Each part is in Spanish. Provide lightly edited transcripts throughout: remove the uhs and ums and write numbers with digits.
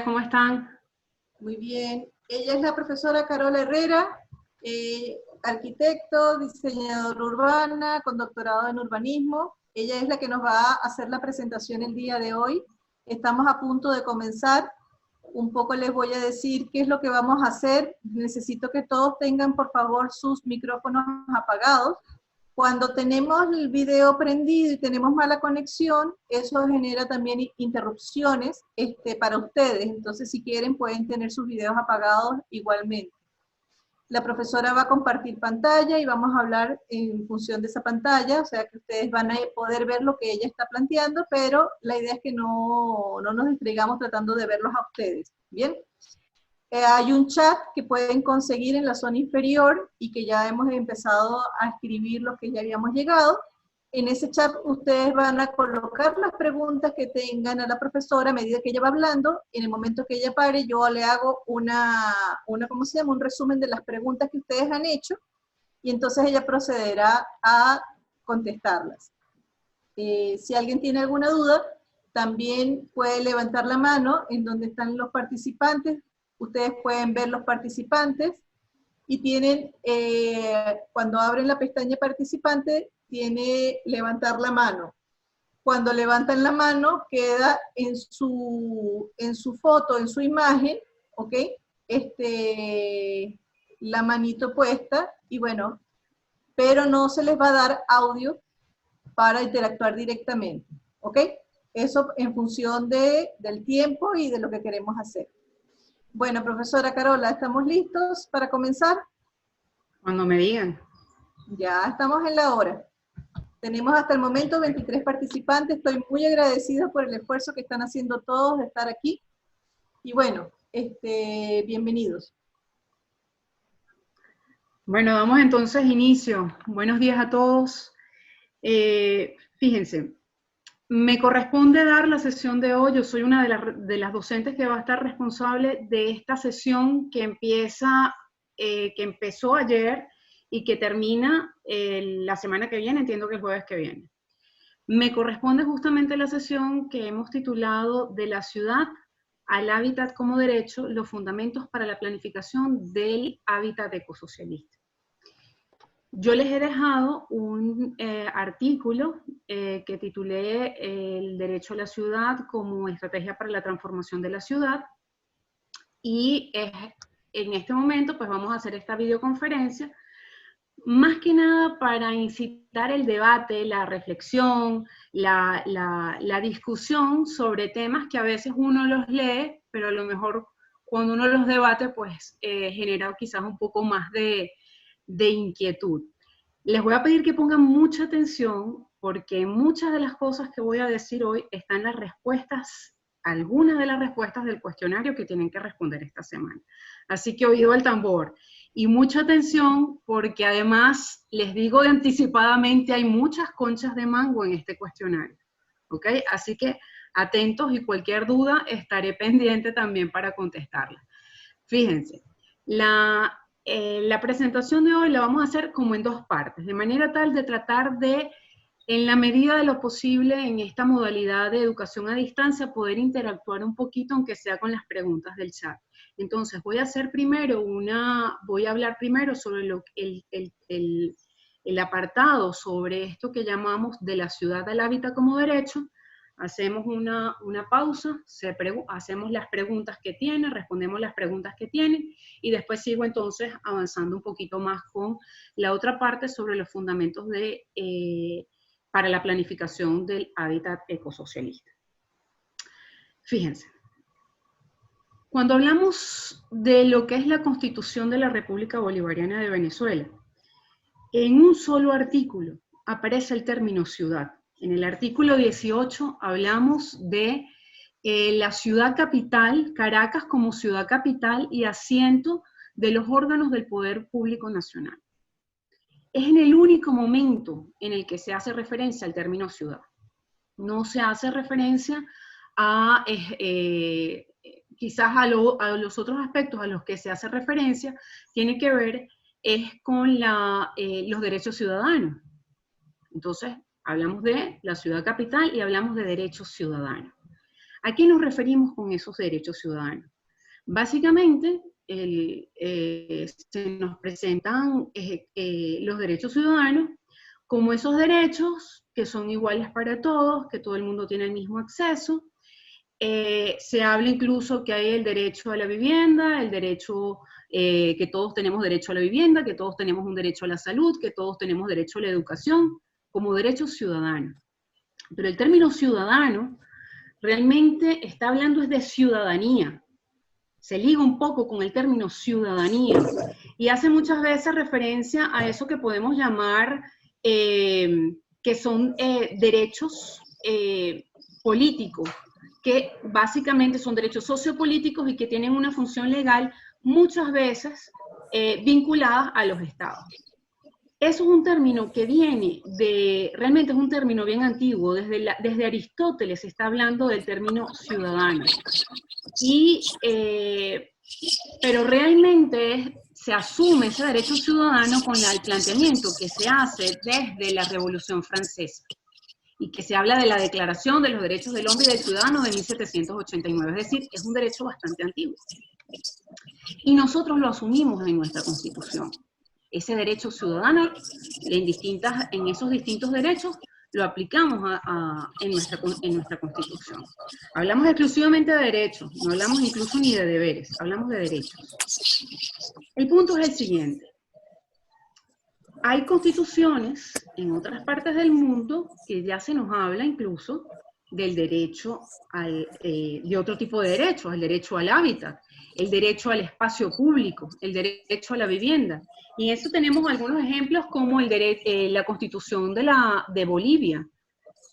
¿Cómo están? Muy bien. Ella es la profesora Carola Herrera, arquitecto, diseñadora urbana, con doctorado en urbanismo. Ella es la que nos va a hacer la presentación el día de hoy. Estamos a punto de comenzar. Un poco les voy a decir qué es lo que vamos a hacer. Necesito que todos tengan, por favor, sus micrófonos apagados. Cuando tenemos el video prendido y tenemos mala conexión, eso genera también interrupciones para ustedes. Entonces, si quieren, pueden tener sus videos apagados igualmente. La profesora va a compartir pantalla y vamos a hablar en función de esa pantalla, o sea que ustedes van a poder ver lo que ella está planteando, pero la idea es que no nos distraigamos tratando de verlos a ustedes. ¿Bien? Hay un chat que pueden conseguir en la zona inferior y que ya hemos empezado a escribir los que ya habíamos llegado. En ese chat ustedes van a colocar las preguntas que tengan a la profesora a medida que ella va hablando. En el momento que ella pare, yo le hago ¿cómo se llama? Un resumen de las preguntas que ustedes han hecho y entonces ella procederá a contestarlas. Si alguien tiene alguna duda, también puede levantar la mano en donde están los participantes. Ustedes pueden ver los participantes y tienen, cuando abren la pestaña participante, tiene levantar la mano. Cuando levantan la mano, queda en su foto, en su imagen, ¿ok? La manito puesta, y bueno, pero no se les va a dar audio para interactuar directamente, ¿ok? Eso en función del tiempo y de lo que queremos hacer. Bueno, profesora Carola, ¿estamos listos para comenzar? Cuando me digan. Ya estamos en la hora. Tenemos hasta el momento 23 participantes. Estoy muy agradecida por el esfuerzo que están haciendo todos de estar aquí. Y bueno, bienvenidos. Bueno, damos entonces inicio. Buenos días a todos. Fíjense, me corresponde dar la sesión de hoy. Yo soy una de las docentes que va a estar responsable de esta sesión que empezó ayer y que termina la semana que viene, entiendo que el jueves que viene. Me corresponde justamente la sesión que hemos titulado De la ciudad al hábitat como derecho, los fundamentos para la planificación del hábitat ecosocialista. Yo les he dejado un artículo que titulé El derecho a la ciudad como estrategia para la transformación de la ciudad, y en este momento pues vamos a hacer esta videoconferencia más que nada para incitar el debate, la reflexión, la discusión sobre temas que a veces uno los lee, pero a lo mejor cuando uno los debate, pues genera quizás un poco más de inquietud. Les voy a pedir que pongan mucha atención porque muchas de las cosas que voy a decir hoy están las respuestas, algunas de las respuestas del cuestionario que tienen que responder esta semana. Así que oído al tambor. Y mucha atención porque además, les digo de anticipadamente, hay muchas conchas de mango en este cuestionario, ¿ok? Así que atentos y cualquier duda estaré pendiente también para contestarla. Fíjense, la presentación de hoy la vamos a hacer como en dos partes, de manera tal de tratar de, en la medida de lo posible, en esta modalidad de educación a distancia, poder interactuar un poquito, aunque sea con las preguntas del chat. Entonces, voy a hablar primero sobre el apartado sobre esto que llamamos de la ciudad al hábitat como derecho. Hacemos una pausa, hacemos las preguntas que tienen, respondemos las preguntas que tienen, y después sigo entonces avanzando un poquito más con la otra parte sobre los fundamentos para la planificación del hábitat ecosocialista. Fíjense. Cuando hablamos de lo que es la Constitución de la República Bolivariana de Venezuela, en un solo artículo aparece el término ciudad. En el artículo 18 hablamos de la ciudad capital, Caracas como ciudad capital y asiento de los órganos del Poder Público Nacional. Es en el único momento en el que se hace referencia al término ciudad. No se hace referencia a quizás a los otros aspectos a los que se hace referencia, tiene que ver con los derechos ciudadanos. Entonces, hablamos de la ciudad capital y hablamos de derechos ciudadanos. ¿A qué nos referimos con esos derechos ciudadanos? Básicamente, se nos presentan los derechos ciudadanos como esos derechos que son iguales para todos, que todo el mundo tiene el mismo acceso. Se habla incluso que hay el derecho a la vivienda, el derecho, que todos tenemos derecho a la vivienda, que todos tenemos un derecho a la salud, que todos tenemos derecho a la educación, como derechos ciudadanos. Pero el término ciudadano realmente está hablando es de ciudadanía. Se liga un poco con el término ciudadanía y hace muchas veces referencia a eso que podemos llamar que son derechos políticos, que básicamente son derechos sociopolíticos y que tienen una función legal muchas veces vinculadas a los estados. Eso es un término que viene realmente es un término bien antiguo, desde Aristóteles se está hablando del término ciudadano. Pero realmente se asume ese derecho ciudadano con el planteamiento que se hace desde la Revolución Francesa y que se habla de la Declaración de los Derechos del Hombre y del Ciudadano de 1789, es decir, es un derecho bastante antiguo. Y nosotros lo asumimos en nuestra Constitución. Ese derecho ciudadano, en esos distintos derechos, lo aplicamos en nuestra Constitución. Hablamos exclusivamente de derechos, no hablamos incluso ni de deberes, hablamos de derechos. El punto es el siguiente. Hay constituciones en otras partes del mundo que ya se nos habla incluso del derecho de otro tipo de derechos, el derecho al hábitat, el derecho al espacio público, el derecho a la vivienda. Y en eso tenemos algunos ejemplos como la Constitución de Bolivia,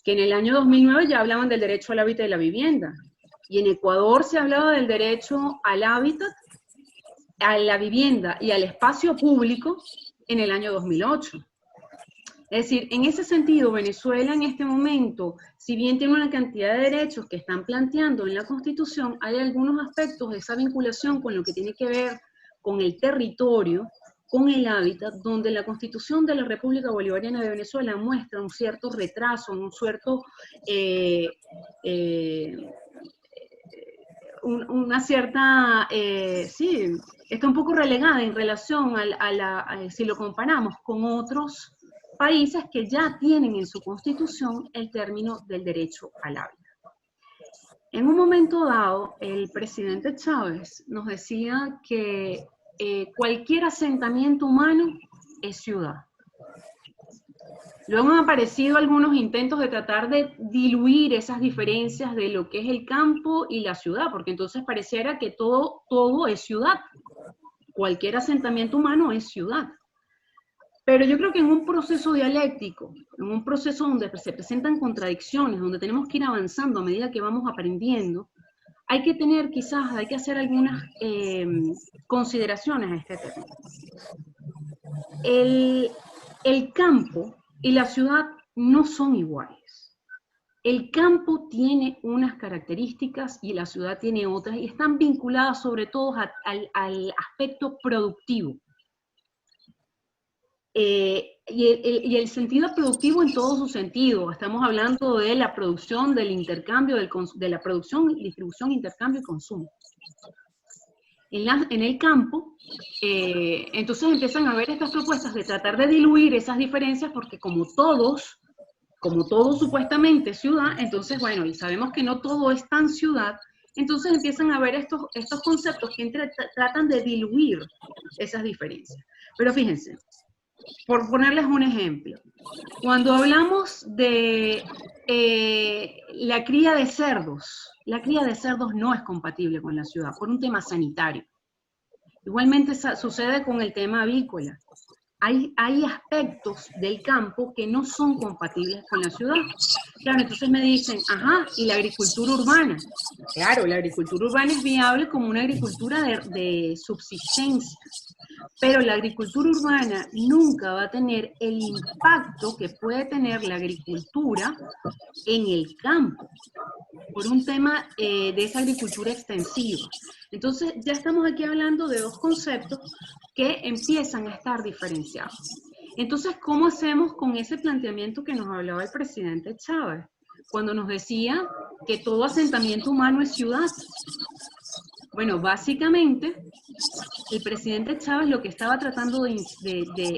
que en el año 2009 ya hablaban del derecho al hábitat y la vivienda. Y en Ecuador se hablaba del derecho al hábitat, a la vivienda y al espacio público en el año 2008. Es decir, en ese sentido, Venezuela en este momento, si bien tiene una cantidad de derechos que están planteando en la Constitución, hay algunos aspectos de esa vinculación con lo que tiene que ver con el territorio, con el hábitat, donde la Constitución de la República Bolivariana de Venezuela muestra un cierto retraso, un cierto, una cierta, sí, está un poco relegada en relación si lo comparamos con otros países que ya tienen en su Constitución el término del derecho al hábitat. En un momento dado, el presidente Chávez nos decía que cualquier asentamiento humano es ciudad. Luego han aparecido algunos intentos de tratar de diluir esas diferencias de lo que es el campo y la ciudad, porque entonces pareciera que todo es ciudad. Cualquier asentamiento humano es ciudad. Pero yo creo que en un proceso dialéctico, en un proceso donde se presentan contradicciones, donde tenemos que ir avanzando a medida que vamos aprendiendo, hay que hacer algunas consideraciones a este tema. El campo y la ciudad no son iguales. El campo tiene unas características y la ciudad tiene otras, y están vinculadas sobre todo al aspecto productivo. Y el sentido productivo en todo su sentido. Estamos hablando de la producción, del intercambio, de la producción, distribución, intercambio y consumo. En el campo, entonces empiezan a haber estas propuestas de tratar de diluir esas diferencias, porque como todo supuestamente es ciudad, entonces bueno, y sabemos que no todo es tan ciudad, entonces empiezan a haber estos conceptos que tratan de diluir esas diferencias. Pero fíjense, por ponerles un ejemplo, cuando hablamos de la cría de cerdos no es compatible con la ciudad por un tema sanitario. Igualmente sucede con el tema avícola. Hay aspectos del campo que no son compatibles con la ciudad. Claro, entonces me dicen, ajá, ¿y la agricultura urbana? Claro, la agricultura urbana es viable como una agricultura de subsistencia, pero la agricultura urbana nunca va a tener el impacto que puede tener la agricultura en el campo, por un tema de esa agricultura extensiva. Entonces ya estamos aquí hablando de dos conceptos que empiezan a estar diferenciados. Entonces, ¿cómo hacemos con ese planteamiento que nos hablaba el presidente Chávez? Cuando nos decía que todo asentamiento humano es ciudad? Bueno, básicamente, el presidente Chávez lo que estaba tratando de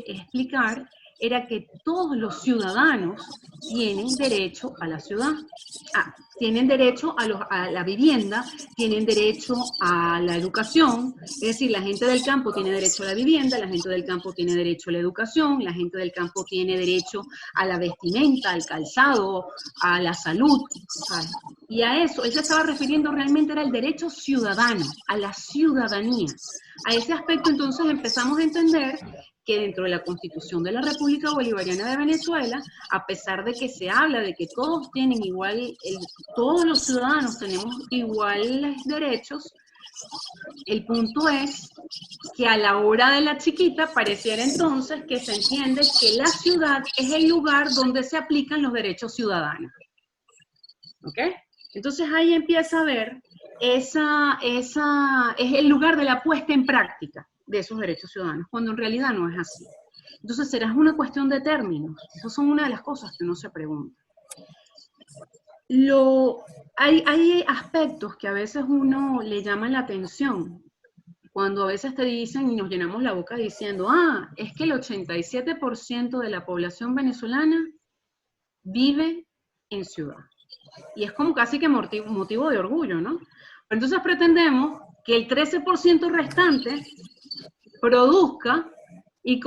explicar era que todos los ciudadanos tienen derecho a la ciudad. Tienen derecho a la vivienda, tienen derecho a la educación, es decir, la gente del campo tiene derecho a la vivienda, la gente del campo tiene derecho a la educación, la gente del campo tiene derecho a la vestimenta, al calzado, a la salud, ¿sabes? Y a eso, él se estaba refiriendo realmente era el derecho ciudadano, a la ciudadanía. A ese aspecto entonces empezamos a entender que dentro de la Constitución de la República Bolivariana de Venezuela, a pesar de que se habla de que todos tienen igual, todos los ciudadanos tenemos iguales derechos, el punto es que a la hora de la chiquita pareciera entonces que se entiende que la ciudad es el lugar donde se aplican los derechos ciudadanos. ¿Ok? Entonces ahí empieza a ver, es el lugar de la puesta en práctica de esos derechos ciudadanos, cuando en realidad no es así. Entonces será una cuestión de términos. Esas son una de las cosas que uno se pregunta. Hay aspectos que a veces uno le llaman la atención, cuando a veces te dicen y nos llenamos la boca diciendo, es que el 87% de la población venezolana vive en ciudad. Y es como casi que motivo de orgullo, ¿no? Pero entonces pretendemos que el 13% restante produzca y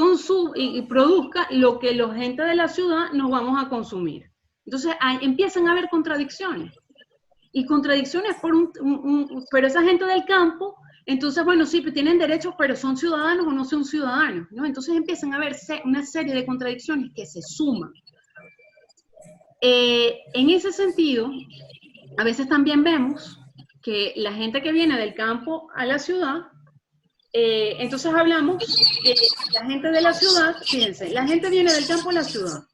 produzca lo que la gente de la ciudad nos vamos a consumir. Entonces empiezan a haber contradicciones. Y contradicciones pero esa gente del campo, entonces, bueno, sí, tienen derechos, pero son ciudadanos o no son ciudadanos, ¿no? Entonces empiezan a haber una serie de contradicciones que se suman. En ese sentido, a veces también vemos que la gente que viene del campo a la ciudad, entonces hablamos que la gente de la ciudad, fíjense, la gente viene del campo a la ciudad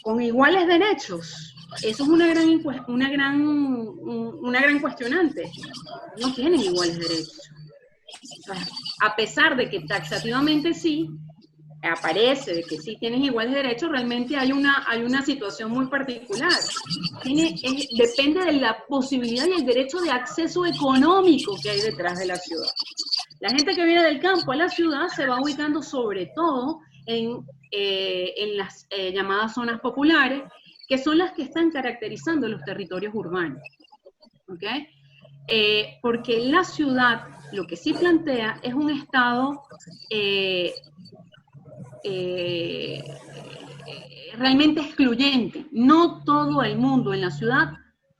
con iguales derechos. Eso es una gran cuestionante. No tienen iguales derechos. O sea, a pesar de que taxativamente sí, aparece de que sí tienes iguales derechos, realmente hay una situación muy particular. Depende de la posibilidad y el derecho de acceso económico que hay detrás de la ciudad. La gente que viene del campo a la ciudad se va ubicando sobre todo en las llamadas zonas populares, que son las que están caracterizando los territorios urbanos. ¿Ok? Porque la ciudad lo que sí plantea es un estado realmente excluyente. No todo el mundo en la ciudad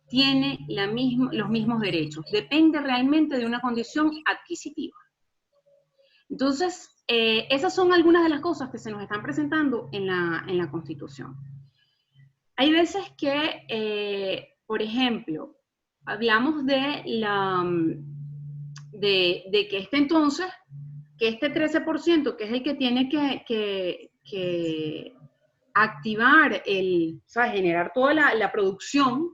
tiene los mismos derechos. Depende realmente de una condición adquisitiva. Entonces, esas son algunas de las cosas que se nos están presentando en la Constitución. Hay veces que, por ejemplo, hablamos de que este 13%, que es el que tiene que activar generar toda la producción,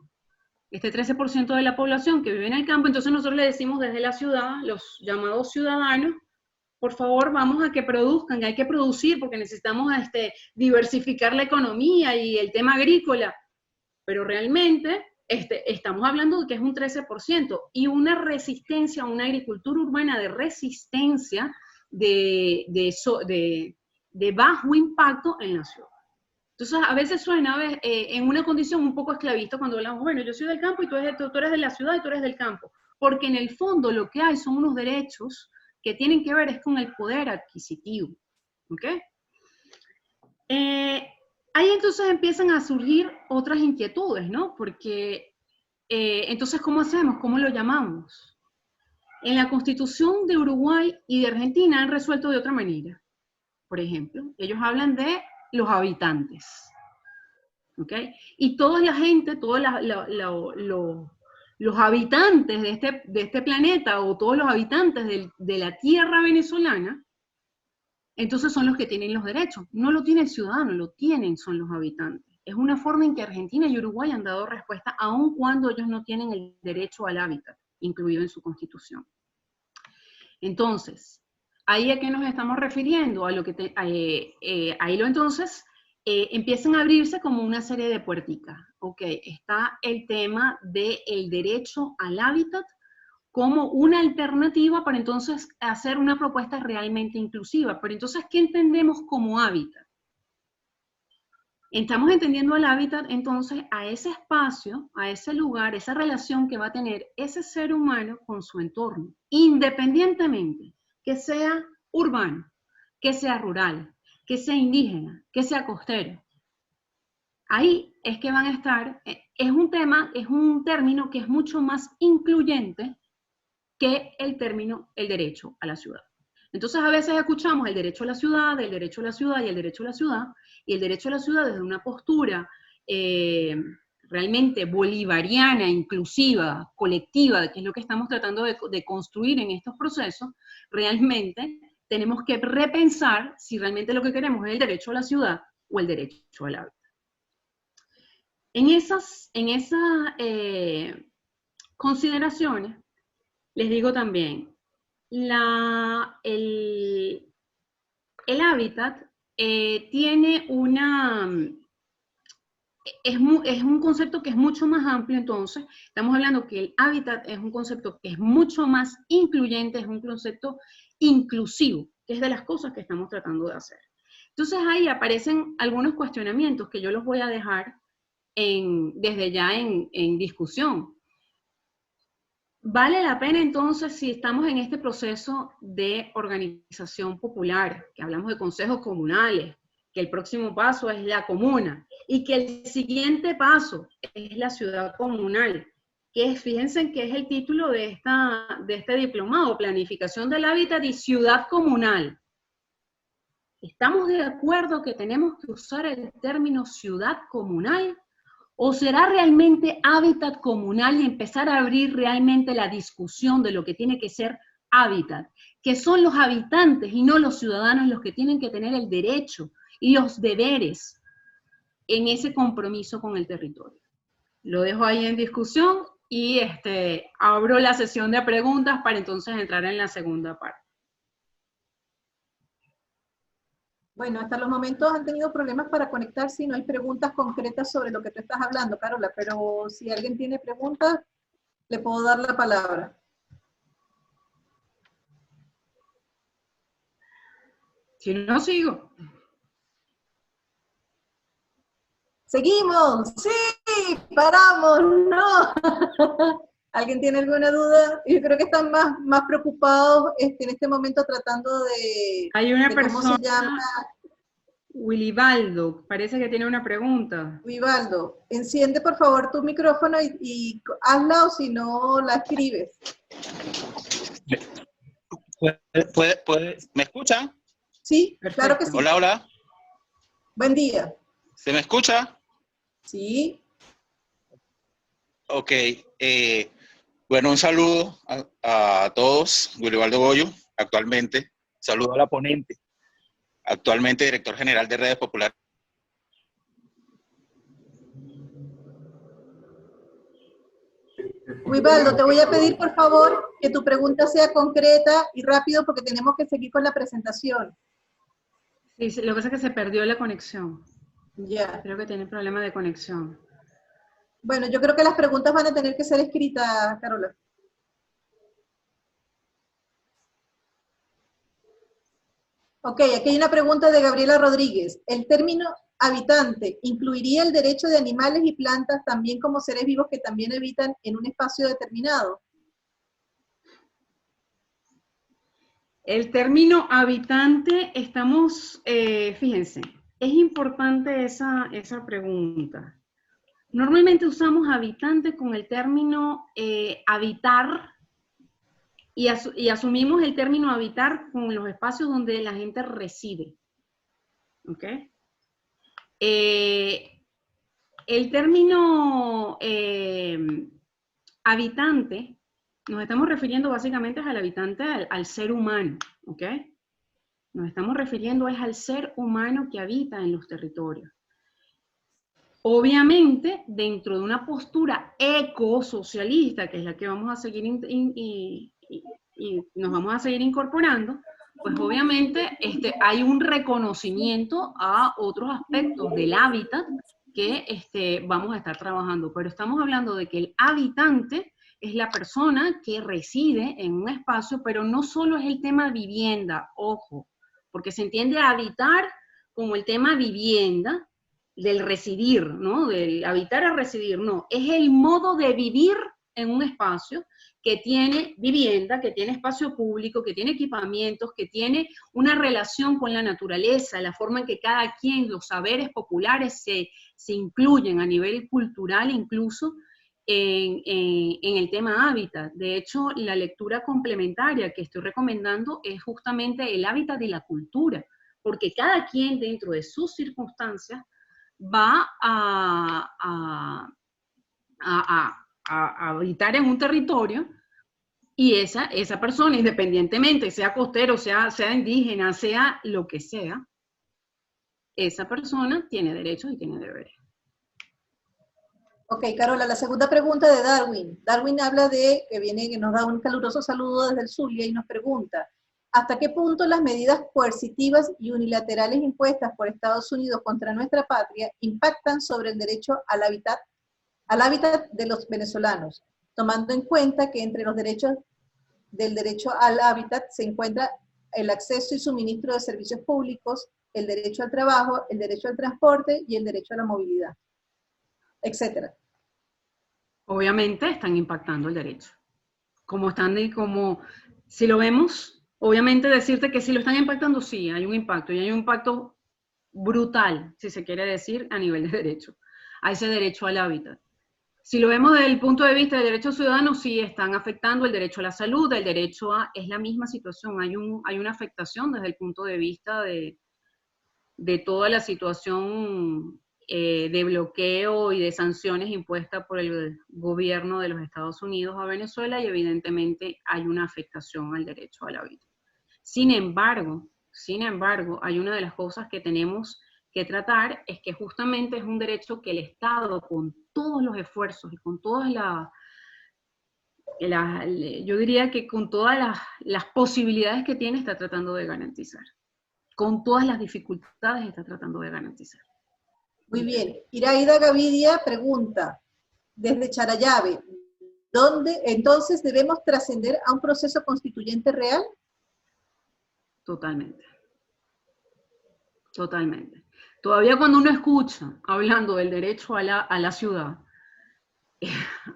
este 13% de la población que vive en el campo, entonces nosotros le decimos desde la ciudad, los llamados ciudadanos, por favor, vamos a que produzcan, hay que producir porque necesitamos diversificar la economía y el tema agrícola, pero realmente estamos hablando de que es un 13% y una resistencia, una agricultura urbana de resistencia de bajo impacto en la ciudad. Entonces, a veces suena en una condición un poco esclavista cuando hablamos, bueno, yo soy del campo y tú eres de la ciudad y tú eres del campo, porque en el fondo lo que hay son unos derechos que tienen que ver es con el poder adquisitivo, ¿ok? Ahí entonces empiezan a surgir otras inquietudes, ¿no? Porque, entonces, ¿cómo hacemos? ¿Cómo lo llamamos? En la Constitución de Uruguay y de Argentina han resuelto de otra manera. Por ejemplo, ellos hablan de los habitantes, ¿ok? Y toda la gente, todos los habitantes de este planeta o todos los habitantes de la tierra venezolana, entonces son los que tienen los derechos. No lo tiene el ciudadano, lo tienen son los habitantes. Es una forma en que Argentina y Uruguay han dado respuesta, aun cuando ellos no tienen el derecho al hábitat, incluido en su constitución. Entonces, ¿ahí a qué nos estamos refiriendo? A lo que entonces empiezan a abrirse como una serie de puerticas. ok, está el tema del derecho al hábitat como una alternativa para entonces hacer una propuesta realmente inclusiva. Pero entonces, ¿qué entendemos como hábitat? Estamos entendiendo el hábitat entonces a ese espacio, a ese lugar, esa relación que va a tener ese ser humano con su entorno, independientemente que sea urbano, que sea rural, que sea indígena, que sea costero. Ahí es que van a estar, es un término que es mucho más incluyente que el término el derecho a la ciudad. Entonces a veces escuchamos el derecho a la ciudad, el derecho a la ciudad y el derecho a la ciudad, y el derecho a la ciudad desde una postura realmente bolivariana, inclusiva, colectiva, que es lo que estamos tratando de construir en estos procesos, realmente tenemos que repensar si realmente lo que queremos es el derecho a la ciudad o el derecho al hábitat. En esas consideraciones, les digo también, el hábitat tiene es un concepto que es mucho más amplio. Entonces estamos hablando que el hábitat es un concepto que es mucho más incluyente, es un concepto inclusivo, que es de las cosas que estamos tratando de hacer. Entonces ahí aparecen algunos cuestionamientos que yo los voy a dejar desde ya en discusión. ¿Vale la pena entonces, si estamos en este proceso de organización popular, que hablamos de consejos comunales, que el próximo paso es la comuna, y que el siguiente paso es la ciudad comunal, que es, fíjense que es el título de este diplomado, Planificación del Hábitat y Ciudad Comunal? ¿Estamos de acuerdo que tenemos que usar el término ciudad comunal? ¿O será realmente hábitat comunal y empezar a abrir realmente la discusión de lo que tiene que ser hábitat? Que son los habitantes y no los ciudadanos los que tienen que tener el derecho y los deberes en ese compromiso con el territorio. Lo dejo ahí en discusión y abro la sesión de preguntas para entonces entrar en la segunda parte. Bueno, hasta los momentos han tenido problemas para conectarse y no hay preguntas concretas sobre lo que tú estás hablando, Carola, pero si alguien tiene preguntas, le puedo dar la palabra. Si no, sigo. ¡Seguimos! ¡Sí! ¡Paramos! ¡No! ¿Alguien tiene alguna duda? Yo creo que están más preocupados en este momento tratando de... Hay una persona, ¿cómo se llama? Willibaldo, parece que tiene una pregunta. Willibaldo, enciende por favor tu micrófono y hazla, o si no la escribes. ¿Me escuchan? Sí, Perfecto. claro que sí. Hola, hola. Buen día. ¿Se me escucha? Sí. Ok. Bueno, un saludo a todos. Willibaldo Goyo, actualmente. Saludo a la ponente. Actualmente director general de Redes Populares. Willibaldo, te voy a pedir por favor que tu pregunta sea concreta y rápido porque tenemos que seguir con la presentación. Sí, lo que pasa es que se perdió la conexión. Ya. Creo que tiene problema de conexión. Bueno, yo creo que las preguntas van a tener que ser escritas, Carola. Ok, aquí hay una pregunta de Gabriela Rodríguez. ¿El término habitante incluiría el derecho de animales y plantas también como seres vivos que también habitan en un espacio determinado? El término habitante, fíjense, es importante esa pregunta. Normalmente usamos habitante con el término habitar y asumimos el término habitar con los espacios donde la gente reside. ¿Ok? El término habitante, nos estamos refiriendo básicamente al habitante, al ser humano, ¿ok? Nos estamos refiriendo al ser humano que habita en los territorios. Obviamente, dentro de una postura ecosocialista, que es la que vamos a seguir y nos vamos a seguir incorporando, pues obviamente hay un reconocimiento a otros aspectos del hábitat que vamos a estar trabajando, pero estamos hablando de que el habitante es la persona que reside en un espacio, pero no solo es el tema vivienda, ojo, porque se entiende habitar como el tema vivienda, del residir, ¿no? Del habitar a residir, no, es el modo de vivir en un espacio que tiene vivienda, que tiene espacio público, que tiene equipamientos, que tiene una relación con la naturaleza, la forma en que cada quien, los saberes populares se incluyen a nivel cultural incluso en el tema hábitat. De hecho, la lectura complementaria que estoy recomendando es justamente el hábitat y la cultura, porque cada quien dentro de sus circunstancias va a habitar en un territorio y esa persona, independientemente, sea costero, sea indígena, sea lo que sea, esa persona tiene derechos y tiene deberes. Ok, Carola, la segunda pregunta de Darwin. Darwin habla que nos da un caluroso saludo desde el Zulia y nos pregunta, ¿hasta qué punto las medidas coercitivas y unilaterales impuestas por Estados Unidos contra nuestra patria impactan sobre el derecho al hábitat de los venezolanos, tomando en cuenta que entre los derechos del derecho al hábitat se encuentra el acceso y suministro de servicios públicos, el derecho al trabajo, el derecho al transporte y el derecho a la movilidad, etcétera? Obviamente están impactando el derecho. Si lo vemos, obviamente decirte que si lo están impactando, sí, hay un impacto, y hay un impacto brutal, si se quiere decir, a nivel de derecho, a ese derecho al hábitat. Si lo vemos desde el punto de vista del derecho ciudadano, sí están afectando el derecho a la salud, el derecho es la misma situación, hay una afectación desde el punto de vista de toda la situación de bloqueo y de sanciones impuestas por el gobierno de los Estados Unidos a Venezuela, y evidentemente hay una afectación al derecho al hábitat. Sin embargo, hay una de las cosas que tenemos que tratar, es que justamente es un derecho que el Estado, con todos los esfuerzos y con todas yo diría que con todas las posibilidades que tiene, está tratando de garantizar. Con todas las dificultades está tratando de garantizar. Muy bien. Iraida Gavidia pregunta, desde Charallave, ¿dónde entonces debemos trascender a un proceso constituyente real? Totalmente. Totalmente. Todavía cuando uno escucha hablando del derecho a la ciudad,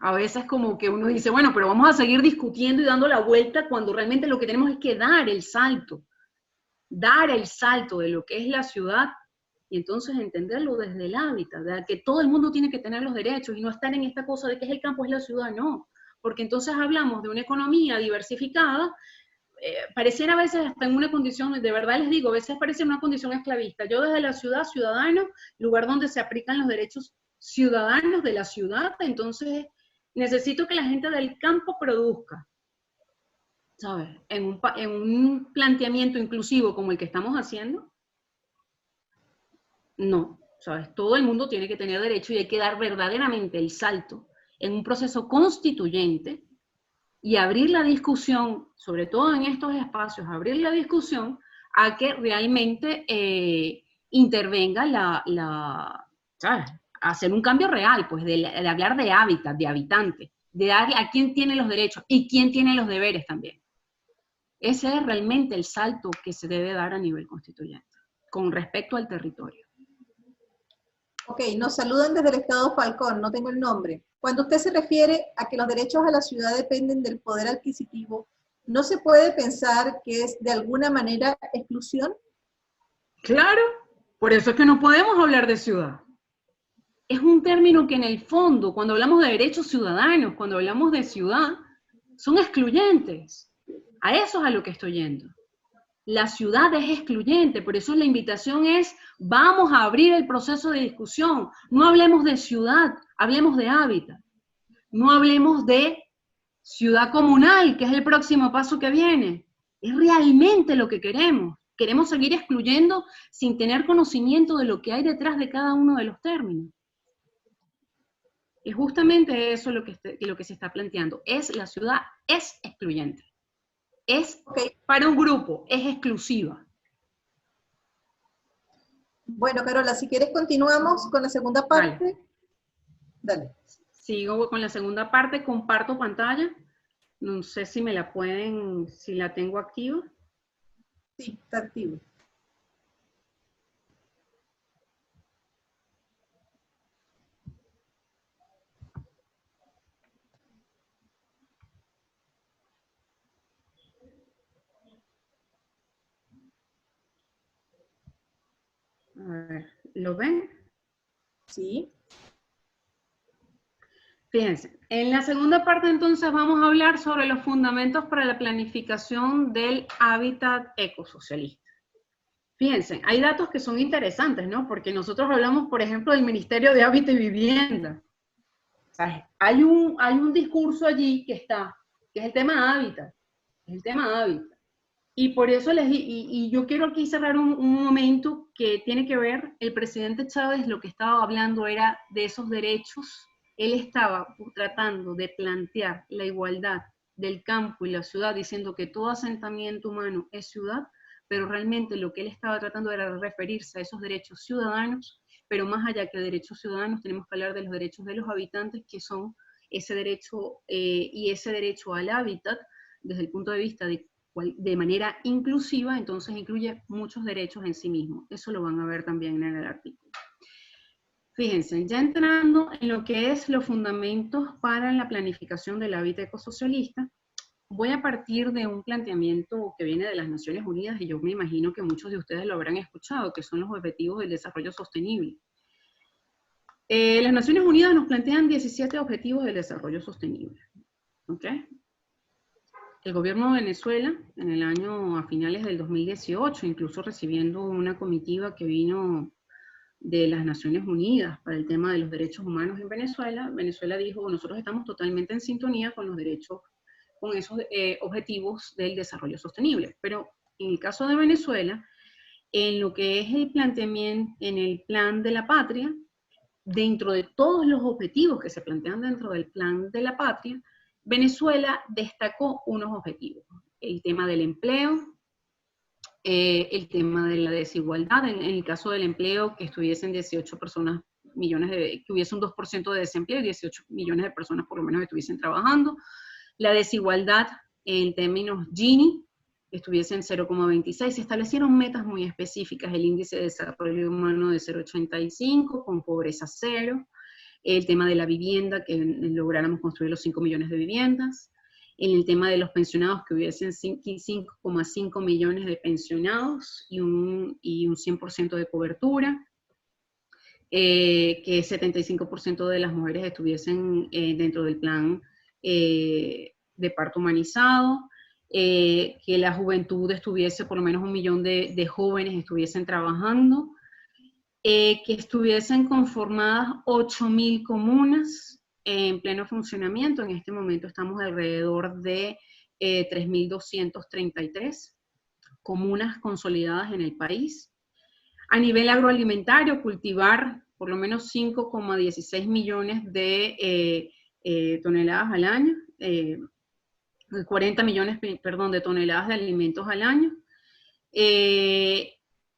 a veces como que uno dice, bueno, pero vamos a seguir discutiendo y dando la vuelta cuando realmente lo que tenemos es que dar el salto de lo que es la ciudad, y entonces entenderlo desde el hábitat, de que todo el mundo tiene que tener los derechos y no estar en esta cosa de que es el campo, es la ciudad, no, porque entonces hablamos de una economía diversificada, pareciera a veces hasta en una condición, de verdad les digo, a veces parece una condición esclavista. Yo desde la ciudad, ciudadano, lugar donde se aplican los derechos ciudadanos de la ciudad, entonces necesito que la gente del campo produzca, ¿sabes? En un planteamiento inclusivo como el que estamos haciendo, no, ¿sabes? Todo el mundo tiene que tener derecho y hay que dar verdaderamente el salto en un proceso constituyente y abrir la discusión, sobre todo en estos espacios, abrir la discusión a que realmente intervenga ¿sabes? Hacer un cambio real, pues, de hablar de hábitat, de habitante, de dar a quién tiene los derechos y quién tiene los deberes también. Ese es realmente el salto que se debe dar a nivel constituyente, con respecto al territorio. Ok, nos saludan desde el estado Falcón, no tengo el nombre. Cuando usted se refiere a que los derechos a la ciudad dependen del poder adquisitivo, ¿no se puede pensar que es de alguna manera exclusión? Claro, por eso es que no podemos hablar de ciudad. Es un término que en el fondo, cuando hablamos de derechos ciudadanos, cuando hablamos de ciudad, son excluyentes. A eso es a lo que estoy yendo. La ciudad es excluyente, por eso la invitación es, vamos a abrir el proceso de discusión. No hablemos de ciudad, hablemos de hábitat. No hablemos de ciudad comunal, que es el próximo paso que viene. Es realmente lo que queremos. Queremos seguir excluyendo sin tener conocimiento de lo que hay detrás de cada uno de los términos. Y justamente eso lo que se está planteando. La ciudad es excluyente. Es para un grupo, es exclusiva. Bueno, Carola, si quieres continuamos con la segunda parte. Dale. Sigo con la segunda parte, comparto pantalla. No sé si me la pueden, si la tengo activa. Sí, está activo. A ver, ¿lo ven? Sí. Fíjense, en la segunda parte entonces vamos a hablar sobre los fundamentos para la planificación del hábitat ecosocialista. Fíjense, hay datos que son interesantes, ¿no? Porque nosotros hablamos, por ejemplo, del Ministerio de Hábitat y Vivienda. O sea, hay un discurso allí que está, que es el tema hábitat, es el tema hábitat. Y por eso y yo quiero aquí cerrar un momento que tiene que ver, el presidente Chávez lo que estaba hablando era de esos derechos. Él estaba tratando de plantear la igualdad del campo y la ciudad, diciendo que todo asentamiento humano es ciudad, pero realmente lo que él estaba tratando era referirse a esos derechos ciudadanos, pero más allá que derechos ciudadanos, tenemos que hablar de los derechos de los habitantes, que son ese derecho y ese derecho al hábitat, desde el punto de vista de manera inclusiva, entonces incluye muchos derechos en sí mismo. Eso lo van a ver también en el artículo. Fíjense, ya entrando en lo que es los fundamentos para la planificación del hábitat ecosocialista, voy a partir de un planteamiento que viene de las Naciones Unidas, y yo me imagino que muchos de ustedes lo habrán escuchado, que son los Objetivos del Desarrollo Sostenible. Las Naciones Unidas nos plantean 17 Objetivos del Desarrollo Sostenible. ¿Ok? El gobierno de Venezuela, en el año, a finales del 2018, incluso recibiendo una comitiva que vino de las Naciones Unidas para el tema de los derechos humanos en Venezuela, Venezuela dijo, nosotros estamos totalmente en sintonía con los derechos, con esos objetivos del desarrollo sostenible. Pero en el caso de Venezuela, en lo que es el planteamiento, en el plan de la patria, dentro de todos los objetivos que se plantean dentro del plan de la patria, Venezuela destacó unos objetivos. El tema del empleo, el tema de la desigualdad, en el caso del empleo, que estuviesen 18 personas, que hubiese un 2% de desempleo y 18 millones de personas por lo menos estuviesen trabajando. La desigualdad en términos Gini, estuviese en 0,26. Se establecieron metas muy específicas, el índice de desarrollo humano de 0,85, con pobreza cero, el tema de la vivienda, que lográramos construir los 5 millones de viviendas, en el tema de los pensionados, que hubiesen 5,5 millones de pensionados y un 100% de cobertura, que 75% de las mujeres estuviesen dentro del plan de parto humanizado, que la juventud estuviese, por lo menos 1 millón de jóvenes estuviesen trabajando, que estuviesen conformadas 8.000 comunas en pleno funcionamiento. En este momento estamos alrededor de 3.233 comunas consolidadas en el país. A nivel agroalimentario, cultivar por lo menos 5,16 millones de toneladas al año, 40 millones, perdón, de toneladas de alimentos al año.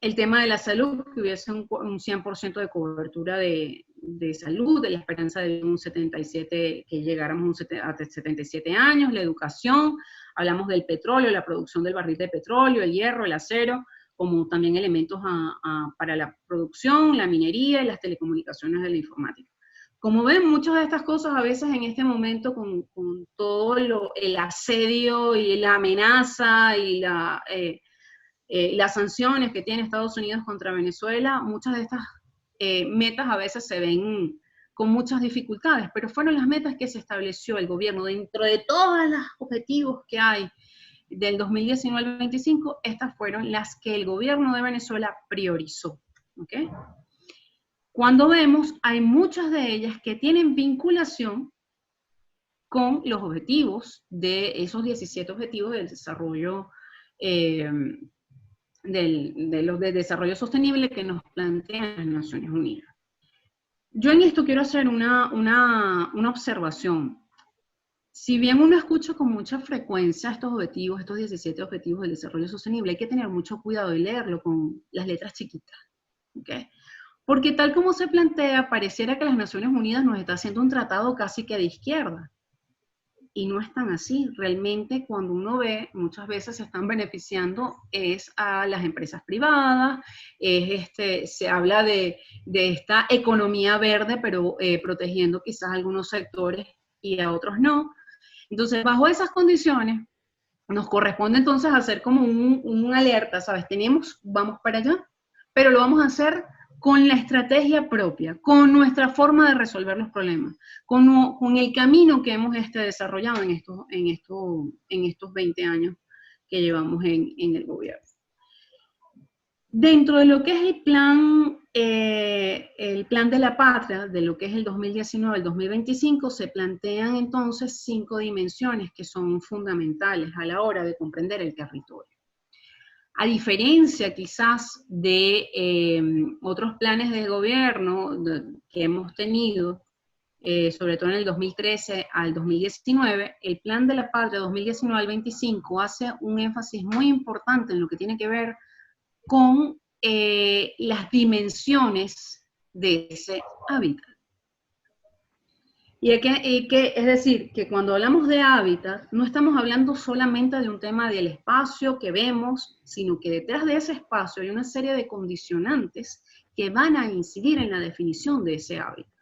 El tema de la salud, que hubiese un 100% de cobertura de salud, de la esperanza de un 77, que llegáramos a 77 años, la educación, hablamos del petróleo, la producción del barril de petróleo, el hierro, el acero, como también elementos para la producción, la minería y las telecomunicaciones de la informática. Como ven, muchas de estas cosas a veces en este momento con todo el asedio y la amenaza y las sanciones que tiene Estados Unidos contra Venezuela, muchas de estas metas a veces se ven con muchas dificultades, pero fueron las metas que se estableció el gobierno dentro de todos los objetivos que hay del 2019 al 25, estas fueron las que el gobierno de Venezuela priorizó. ¿Okay? Cuando vemos, hay muchas de ellas que tienen vinculación con los objetivos de esos 17 objetivos del desarrollo de desarrollo sostenible que nos plantean las Naciones Unidas. Yo en esto quiero hacer una observación. Si bien uno escucha con mucha frecuencia estos objetivos, estos 17 objetivos del desarrollo sostenible, hay que tener mucho cuidado y leerlo con las letras chiquitas. ¿Okay? Porque tal como se plantea, pareciera que las Naciones Unidas nos está haciendo un tratado casi que de izquierda. Y no es tan así. Realmente cuando uno ve, muchas veces se están beneficiando es a las empresas privadas, se habla de esta economía verde, pero protegiendo quizás algunos sectores y a otros no. Entonces, bajo esas condiciones, nos corresponde entonces hacer como un alerta, ¿sabes? Vamos para allá, pero lo vamos a hacer con la estrategia propia, con nuestra forma de resolver los problemas, con el camino que hemos desarrollado en estos 20 años que llevamos en el gobierno. Dentro de lo que es el plan de la patria, de lo que es el 2019 al 2025, se plantean entonces 5 dimensiones que son fundamentales a la hora de comprender el territorio. A diferencia quizás de otros planes de gobierno que hemos tenido, sobre todo en el 2013 al 2019, el plan de la patria 2019 al 25 hace un énfasis muy importante en lo que tiene que ver con las dimensiones de ese hábitat. Y es decir, que cuando hablamos de hábitat, no estamos hablando solamente de un tema del espacio que vemos, sino que detrás de ese espacio hay una serie de condicionantes que van a incidir en la definición de ese hábitat.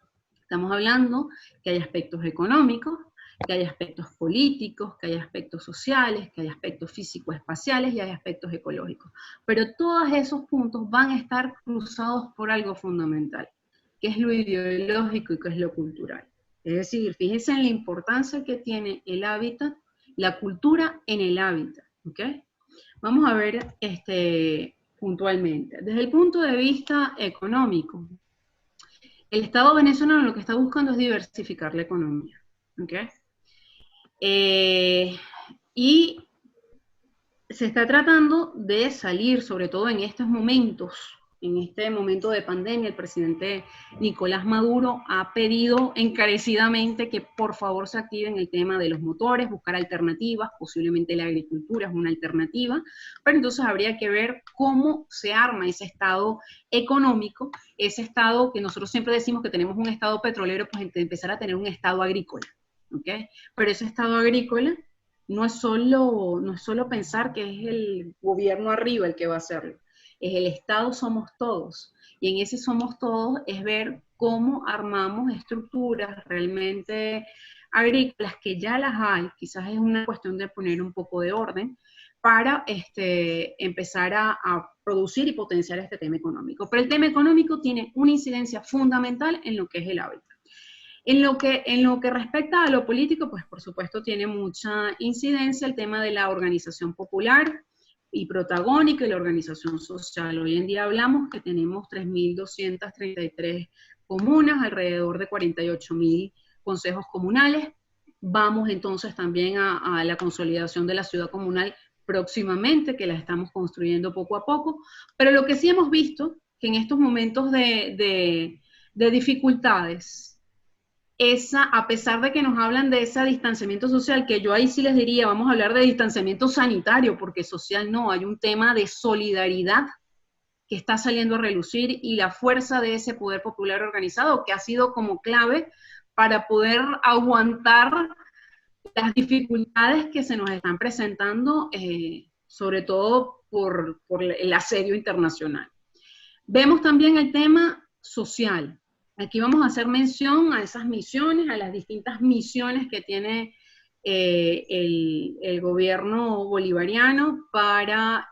Estamos hablando que hay aspectos económicos, que hay aspectos políticos, que hay aspectos sociales, que hay aspectos físico-espaciales y hay aspectos ecológicos. Pero todos esos puntos van a estar cruzados por algo fundamental, que es lo ideológico y que es lo cultural. Es decir, fíjense en la importancia que tiene el hábitat, la cultura en el hábitat, ¿ok? Vamos a ver puntualmente. Desde el punto de vista económico, el Estado venezolano lo que está buscando es diversificar la economía, ¿ok? Y se está tratando de salir, sobre todo en estos momentos, en este momento de pandemia, el presidente Nicolás Maduro ha pedido encarecidamente que por favor se activen el tema de los motores, buscar alternativas, posiblemente la agricultura es una alternativa, pero entonces habría que ver cómo se arma ese estado económico, ese estado que nosotros siempre decimos que tenemos un estado petrolero, pues empezar a tener un estado agrícola, ¿ok? Pero ese estado agrícola no es solo pensar que es el gobierno arriba el que va a hacerlo, es el Estado somos todos, y en ese somos todos es ver cómo armamos estructuras realmente agrícolas, que ya las hay, quizás es una cuestión de poner un poco de orden, para empezar a producir y potenciar este tema económico. Pero el tema económico tiene una incidencia fundamental en lo que es el hábitat. En lo que respecta a lo político, pues por supuesto tiene mucha incidencia el tema de la organización popular y protagónica y la organización social. Hoy en día hablamos que tenemos 3.233 comunas, alrededor de 48.000 consejos comunales. Vamos entonces también a la consolidación de la ciudad comunal próximamente, que la estamos construyendo poco a poco. Pero lo que sí hemos visto, que en estos momentos de dificultades, a pesar de que nos hablan de ese distanciamiento social, que yo ahí sí les diría, vamos a hablar de distanciamiento sanitario, porque social no, hay un tema de solidaridad que está saliendo a relucir y la fuerza de ese poder popular organizado, que ha sido como clave para poder aguantar las dificultades que se nos están presentando, sobre todo por el asedio internacional. Vemos también el tema social. Aquí vamos a hacer mención a esas misiones, a las distintas misiones que tiene el gobierno bolivariano para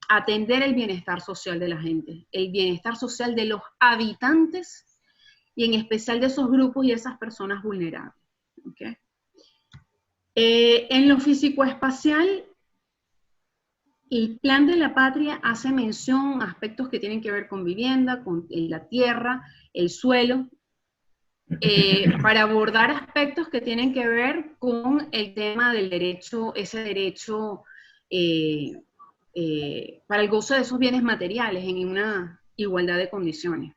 atender el bienestar social de la gente, el bienestar social de los habitantes y en especial de esos grupos y esas personas vulnerables. ¿Okay? En lo físico-espacial, el plan de la patria hace mención a aspectos que tienen que ver con vivienda, con la tierra, el suelo, para abordar aspectos que tienen que ver con el tema del derecho, ese derecho para el goce de esos bienes materiales en una igualdad de condiciones.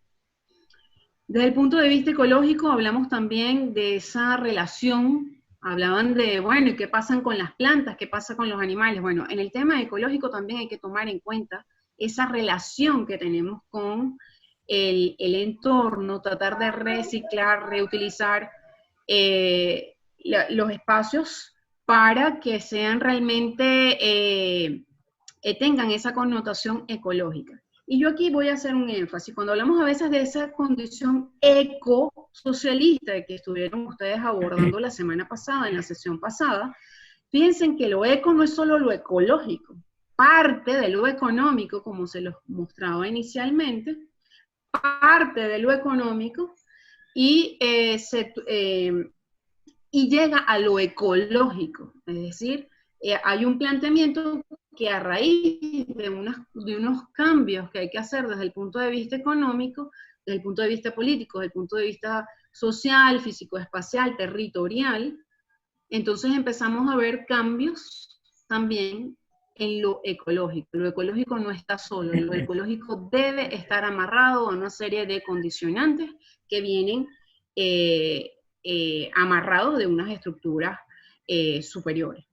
Desde el punto de vista ecológico hablamos también de esa relación. Hablaban de, bueno, ¿y qué pasa con las plantas? ¿Qué pasa con los animales? Bueno, en el tema ecológico también hay que tomar en cuenta esa relación que tenemos con el entorno, tratar de reciclar, reutilizar los espacios para que sean realmente, tengan esa connotación ecológica. Y yo aquí voy a hacer un énfasis. Cuando hablamos a veces de esa condición ecosocialista que estuvieron ustedes abordando la semana pasada, en la sesión pasada, piensen que lo eco no es solo lo ecológico, parte de lo económico, como se los mostraba inicialmente, parte de lo económico, y llega a lo ecológico, es decir, hay un planteamiento que a raíz de unos cambios que hay que hacer desde el punto de vista económico, desde el punto de vista político, desde el punto de vista social, físico-espacial, territorial, entonces empezamos a ver cambios también en lo ecológico. Lo ecológico no está solo, lo ecológico debe estar amarrado a una serie de condicionantes que vienen amarrados de unas estructuras superiores.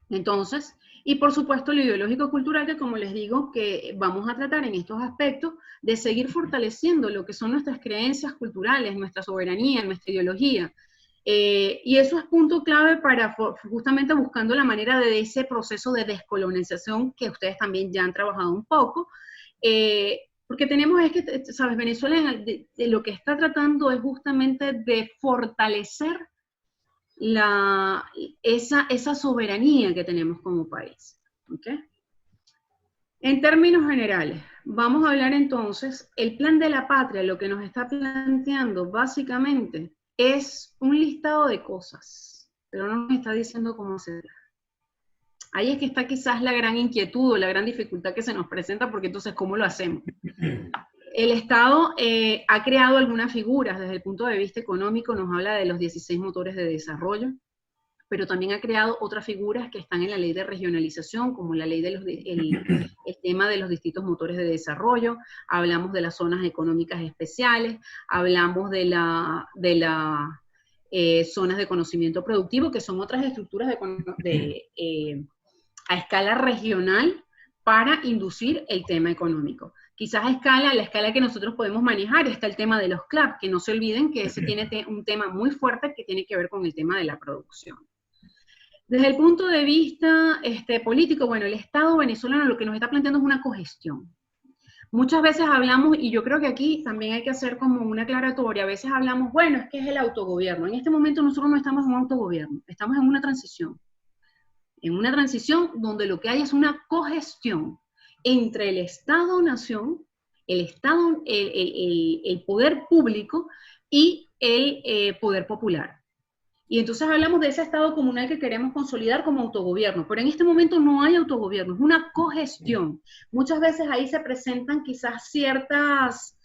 Entonces, y por supuesto lo ideológico-cultural, que como les digo, que vamos a tratar en estos aspectos de seguir fortaleciendo lo que son nuestras creencias culturales, nuestra soberanía, nuestra ideología. Y eso es punto clave para justamente buscando la manera de ese proceso de descolonización que ustedes también ya han trabajado un poco, porque tenemos, es que, ¿sabes? Venezuela de lo que está tratando es justamente de fortalecer esa soberanía que tenemos como país. ¿Okay? En términos generales, vamos a hablar entonces, el plan de la patria, lo que nos está planteando básicamente es un listado de cosas, pero no nos está diciendo cómo hacerlas. Ahí es que está quizás la gran inquietud o la gran dificultad que se nos presenta, porque entonces, ¿cómo lo hacemos? El Estado ha creado algunas figuras desde el punto de vista económico, nos habla de los 16 motores de desarrollo, pero también ha creado otras figuras que están en la ley de regionalización, como la ley de el tema de los distintos motores de desarrollo, hablamos de las zonas económicas especiales, hablamos de zonas de conocimiento productivo, que son otras estructuras a escala regional para inducir el tema económico. Quizás la escala que nosotros podemos manejar está el tema de los CLAP, que no se olviden que ese tiene un tema muy fuerte que tiene que ver con el tema de la producción. Desde el punto de vista político, bueno, el Estado venezolano lo que nos está planteando es una cogestión. Muchas veces hablamos, y yo creo que aquí también hay que hacer como una aclaratoria, a veces hablamos, bueno, es que es el autogobierno. En este momento nosotros no estamos en un autogobierno, estamos en una transición. En una transición donde lo que hay es una cogestión entre el Estado-nación, el poder público y el poder popular. Y entonces hablamos de ese Estado comunal que queremos consolidar como autogobierno, pero en este momento no hay autogobierno, es una cogestión. Muchas veces ahí se presentan quizás ciertas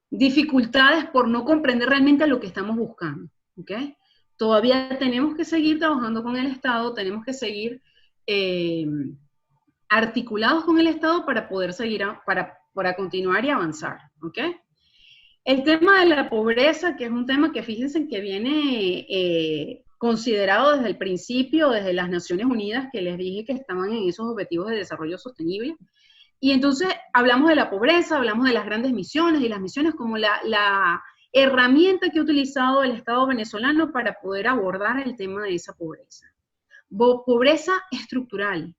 dificultades por no comprender realmente lo que estamos buscando, ¿okay? Todavía tenemos que seguir trabajando con el Estado, tenemos que seguir articulados con el Estado para poder seguir, para continuar y avanzar, ¿ok? El tema de la pobreza, que es un tema que fíjense que viene considerado desde el principio, desde las Naciones Unidas, que les dije que estaban en esos objetivos de desarrollo sostenible, y entonces hablamos de la pobreza, hablamos de las grandes misiones, y las misiones como la herramienta que ha utilizado el Estado venezolano para poder abordar el tema de esa pobreza. Pobreza estructural.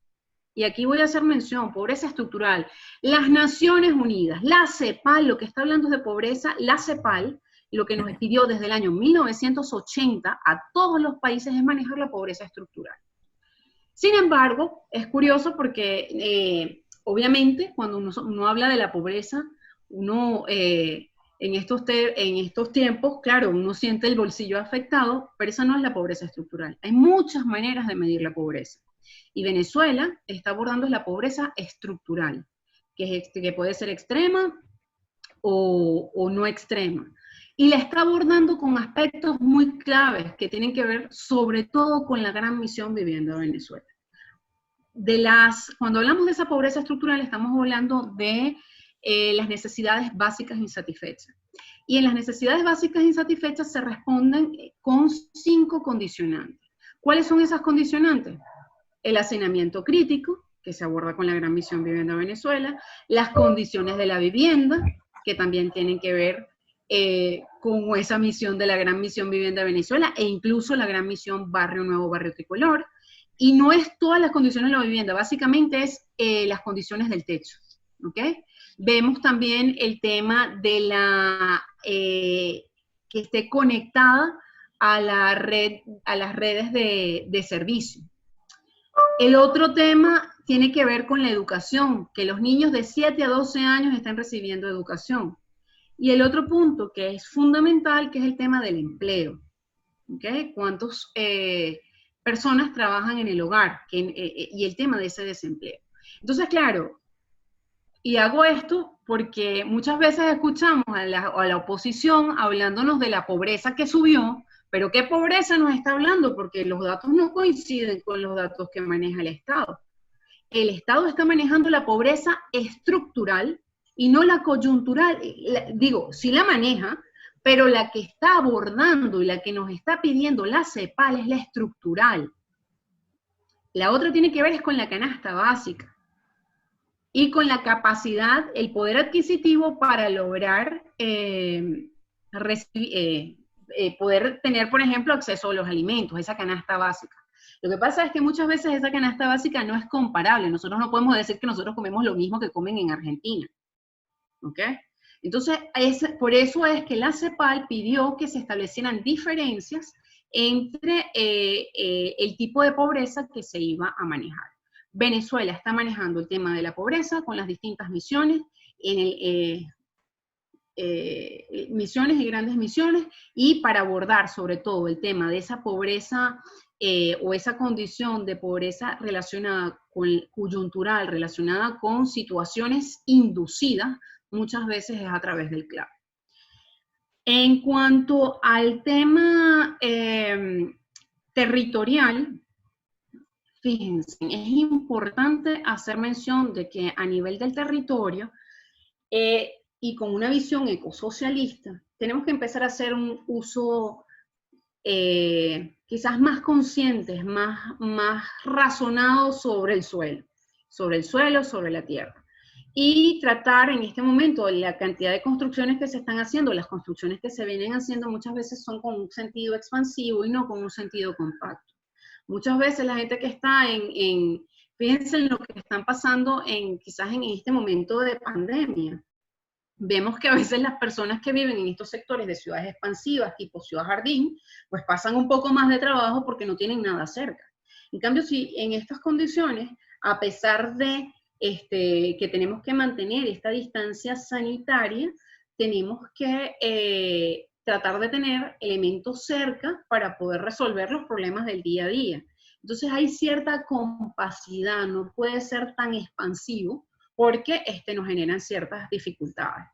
Y aquí voy a hacer mención, pobreza estructural. Las Naciones Unidas, la CEPAL, lo que está hablando es de pobreza, la CEPAL, lo que nos pidió desde el año 1980 a todos los países es manejar la pobreza estructural. Sin embargo, es curioso porque obviamente cuando uno habla de la pobreza, uno en estos tiempos, claro, uno siente el bolsillo afectado, pero esa no es la pobreza estructural. Hay muchas maneras de medir la pobreza. Y Venezuela está abordando la pobreza estructural, que puede ser extrema o no extrema. Y la está abordando con aspectos muy claves que tienen que ver sobre todo con la gran misión Vivienda Venezuela. Cuando hablamos de esa pobreza estructural estamos hablando de las necesidades básicas insatisfechas. Y en las necesidades básicas insatisfechas se responden con 5 condicionantes. ¿Cuáles son esas condicionantes? El hacinamiento crítico, que se aborda con la Gran Misión Vivienda Venezuela, las condiciones de la vivienda, que también tienen que ver con esa misión de la Gran Misión Vivienda Venezuela, e incluso la Gran Misión Barrio Nuevo, Barrio Tricolor. Y no es todas las condiciones de la vivienda, básicamente es las condiciones del techo, ¿ok? Vemos también el tema de la, que esté conectada a la red, a las redes de servicio. El otro tema tiene que ver con la educación, que los niños de 7 a 12 años están recibiendo educación. Y el otro punto que es fundamental, que es el tema del empleo. ¿Okay? ¿Cuántas personas trabajan en el hogar? Y el tema de ese desempleo. Entonces, claro, y hago esto porque muchas veces escuchamos a la oposición hablándonos de la pobreza que subió, pero ¿qué pobreza nos está hablando? Porque los datos no coinciden con los datos que maneja el Estado. El Estado está manejando la pobreza estructural y no la coyuntural. Digo, sí la maneja, pero la que está abordando y la que nos está pidiendo la CEPAL es la estructural. La otra tiene que ver es con la canasta básica y con la capacidad, el poder adquisitivo para lograr poder tener, por ejemplo, acceso a los alimentos, esa canasta básica. Lo que pasa es que muchas veces esa canasta básica no es comparable. Nosotros no podemos decir que nosotros comemos lo mismo que comen en Argentina. ¿Ok? Entonces, por eso es que la CEPAL pidió que se establecieran diferencias entre el tipo de pobreza que se iba a manejar. Venezuela está manejando el tema de la pobreza con las distintas misiones, misiones y grandes misiones, y para abordar sobre todo el tema de esa pobreza o esa condición de pobreza relacionada con coyuntural, relacionada con situaciones inducidas, muchas veces es a través del CLAP. En cuanto al tema territorial, fíjense, es importante hacer mención de que a nivel del territorio y con una visión ecosocialista, tenemos que empezar a hacer un uso quizás más conscientes, más razonados sobre el suelo, sobre la tierra. Y tratar en este momento la cantidad de construcciones que se están haciendo, las construcciones que se vienen haciendo muchas veces son con un sentido expansivo y no con un sentido compacto. Muchas veces la gente que está fíjense en lo que están pasando quizás en este momento de pandemia. Vemos que a veces las personas que viven en estos sectores de ciudades expansivas, tipo Ciudad Jardín, pues pasan un poco más de trabajo porque no tienen nada cerca. En cambio, si en estas condiciones, a pesar de que tenemos que mantener esta distancia sanitaria, tenemos que tratar de tener elementos cerca para poder resolver los problemas del día a día. Entonces hay cierta compacidad, no puede ser tan expansivo, porque nos generan ciertas dificultades.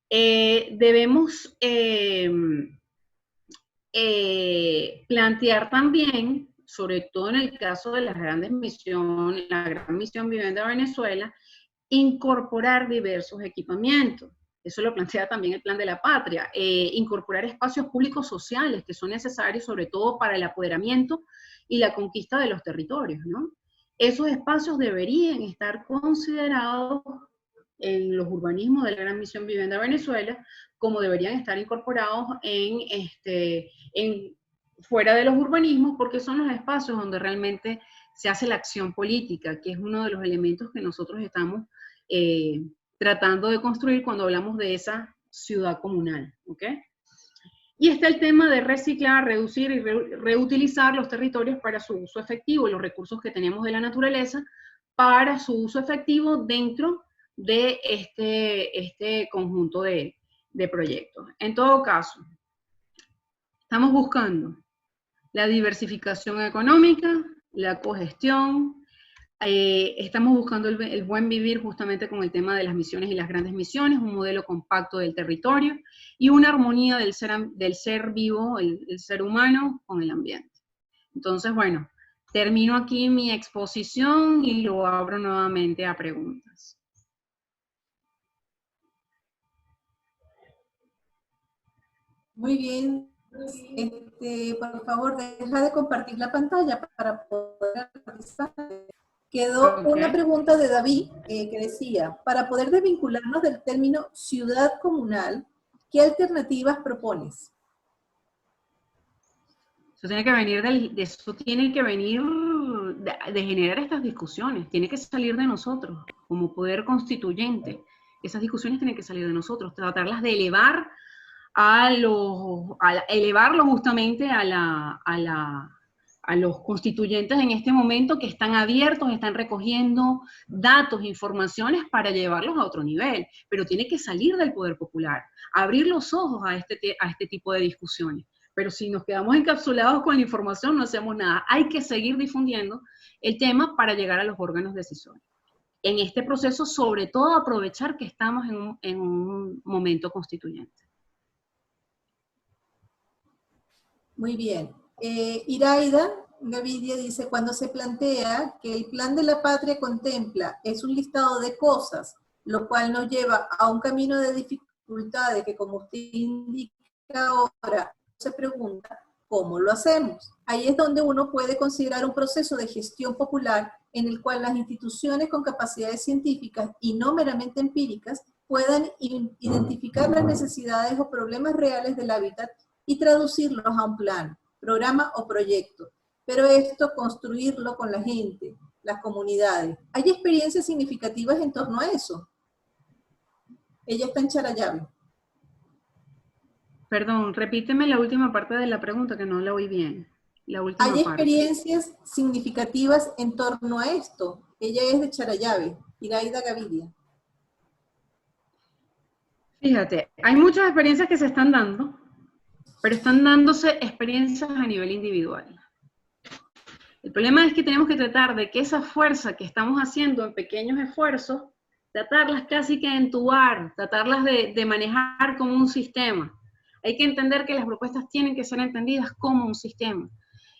Debemos plantear también, sobre todo en el caso de las grandes misiones, la Gran Misión Vivienda Venezuela, incorporar diversos equipamientos. Eso lo plantea también el Plan de la Patria. Incorporar espacios públicos sociales que son necesarios sobre todo para el apoderamiento y la conquista de los territorios, ¿no? Esos espacios deberían estar considerados en los urbanismos de la Gran Misión Vivienda Venezuela, como deberían estar incorporados fuera de los urbanismos, porque son los espacios donde realmente se hace la acción política, que es uno de los elementos que nosotros estamos tratando de construir cuando hablamos de esa ciudad comunal, ¿ok? Y está el tema de reciclar, reducir y reutilizar los territorios para su uso efectivo, los recursos que tenemos de la naturaleza, para su uso efectivo dentro de este conjunto de proyectos. En todo caso, estamos buscando la diversificación económica, la cogestión, estamos buscando el buen vivir justamente con el tema de las misiones y las grandes misiones, un modelo compacto del territorio y una armonía del ser vivo, el ser humano con el ambiente. Entonces, bueno, termino aquí mi exposición y lo abro nuevamente a preguntas. Muy bien. Por favor, deja de compartir la pantalla para poder participar. Quedó Ok. una pregunta de David que decía, para poder desvincularnos del término ciudad comunal, ¿qué alternativas propones? Eso tiene que venir eso tiene que venir de generar estas discusiones, tiene que salir de nosotros como poder constituyente. Esas discusiones tienen que salir de nosotros, tratarlas de elevar elevarlo justamente a los constituyentes en este momento que están abiertos, están recogiendo datos, informaciones para llevarlos a otro nivel, pero tiene que salir del poder popular, abrir los ojos a este tipo de discusiones. Pero si nos quedamos encapsulados con la información, no hacemos nada. Hay que seguir difundiendo el tema para llegar a los órganos decisores. En este proceso, sobre todo, aprovechar que estamos en un momento constituyente. Muy bien. Iraida Gavidia dice, cuando se plantea que el plan de la patria contempla es un listado de cosas, lo cual nos lleva a un camino de dificultades que, como usted indica ahora, se pregunta, ¿cómo lo hacemos? Ahí es donde uno puede considerar un proceso de gestión popular en el cual las instituciones con capacidades científicas y no meramente empíricas puedan identificar las necesidades o problemas reales del hábitat y traducirlos a un plan, programa o proyecto. Pero esto, construirlo con la gente, las comunidades. ¿Hay experiencias significativas en torno a eso? Ella está en Charallave. Perdón, repíteme la última parte de la pregunta que no la oí bien. La última ¿Hay parte. experiencias significativas en torno a esto? Ella es de Charallave, Iraida Gavidia. Fíjate, hay muchas experiencias que se están dando, pero están dándose experiencias a nivel individual. El problema es que tenemos que tratar de que esa fuerza que estamos haciendo en pequeños esfuerzos, tratarlas casi que de entubar, tratarlas de manejar como un sistema. Hay que entender que las propuestas tienen que ser entendidas como un sistema.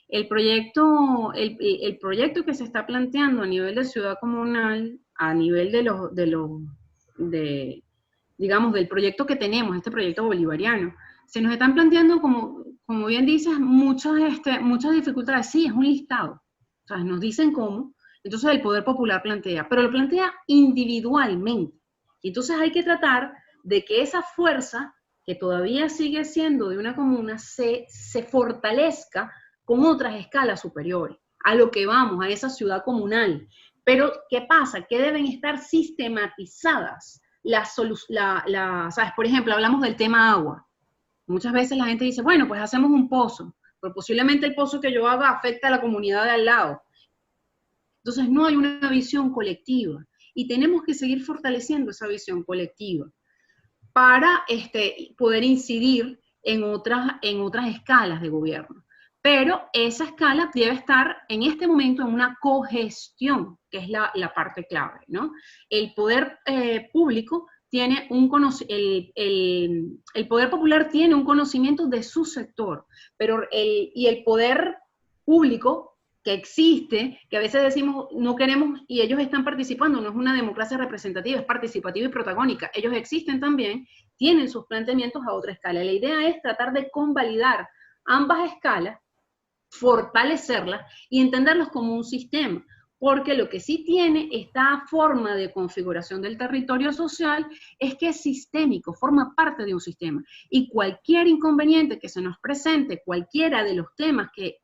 El proyecto que se está planteando a nivel de ciudad comunal, a nivel digamos, del proyecto que tenemos, este proyecto bolivariano, se nos están planteando, como bien dices, muchas dificultades. Sí, es un listado. O sea, nos dicen cómo. Entonces el Poder Popular plantea, pero lo plantea individualmente. Y entonces hay que tratar de que esa fuerza, que todavía sigue siendo de una comuna, se fortalezca con otras escalas superiores, a lo que vamos, a esa ciudad comunal. Pero, ¿qué pasa? Que deben estar sistematizadas ¿sabes? Por ejemplo, hablamos del tema agua. Muchas veces la gente dice, bueno, pues hacemos un pozo, pero posiblemente el pozo que yo haga afecta a la comunidad de al lado. Entonces no hay una visión colectiva, y tenemos que seguir fortaleciendo esa visión colectiva para poder incidir en otras escalas de gobierno. Pero esa escala debe estar en este momento en una cogestión, que es la parte clave, ¿no? El poder público tiene el poder popular tiene un conocimiento de su sector, pero el poder público que existe, que a veces decimos no queremos, y ellos están participando, no es una democracia representativa, es participativa y protagónica, ellos existen también, tienen sus planteamientos a otra escala. La idea es tratar de convalidar ambas escalas, fortalecerlas y entenderlos como un sistema, porque lo que sí tiene esta forma de configuración del territorio social es que es sistémico, forma parte de un sistema, y cualquier inconveniente que se nos presente, cualquiera de los temas que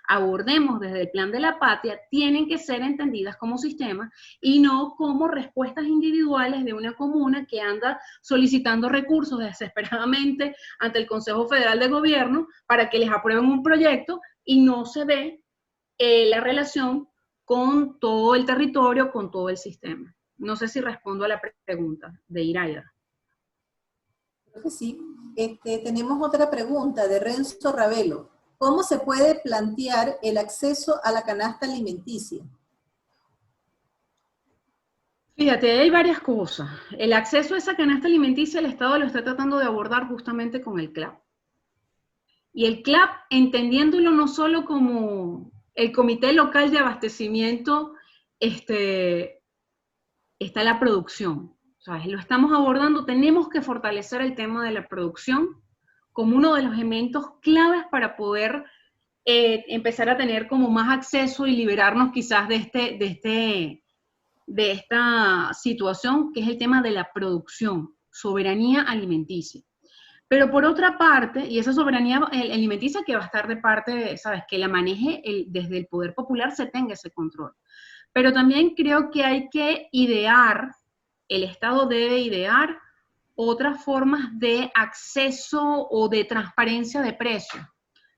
abordemos desde el plan de la patria, tienen que ser entendidas como sistema y no como respuestas individuales de una comuna que anda solicitando recursos desesperadamente ante el Consejo Federal de Gobierno para que les aprueben un proyecto y no se ve la relación con todo el territorio, con todo el sistema. No sé si respondo a la pregunta de Iraida. Creo que sí. Tenemos otra pregunta de Renzo Ravelo. ¿Cómo se puede plantear el acceso a la canasta alimenticia? Fíjate, hay varias cosas. El acceso a esa canasta alimenticia, el Estado lo está tratando de abordar justamente con el CLAP. Y el CLAP, entendiéndolo no solo como el Comité Local de Abastecimiento, está la producción. O sea, lo estamos abordando, tenemos que fortalecer el tema de la producción como uno de los elementos claves para poder empezar a tener como más acceso y liberarnos quizás de esta situación, que es el tema de la producción, soberanía alimenticia. Pero por otra parte, y esa soberanía alimenticia que va a estar de parte, ¿sabes? Que la maneje desde el poder popular, se tenga ese control. Pero también creo que hay que idear, el Estado debe idear otras formas de acceso o de transparencia de precios.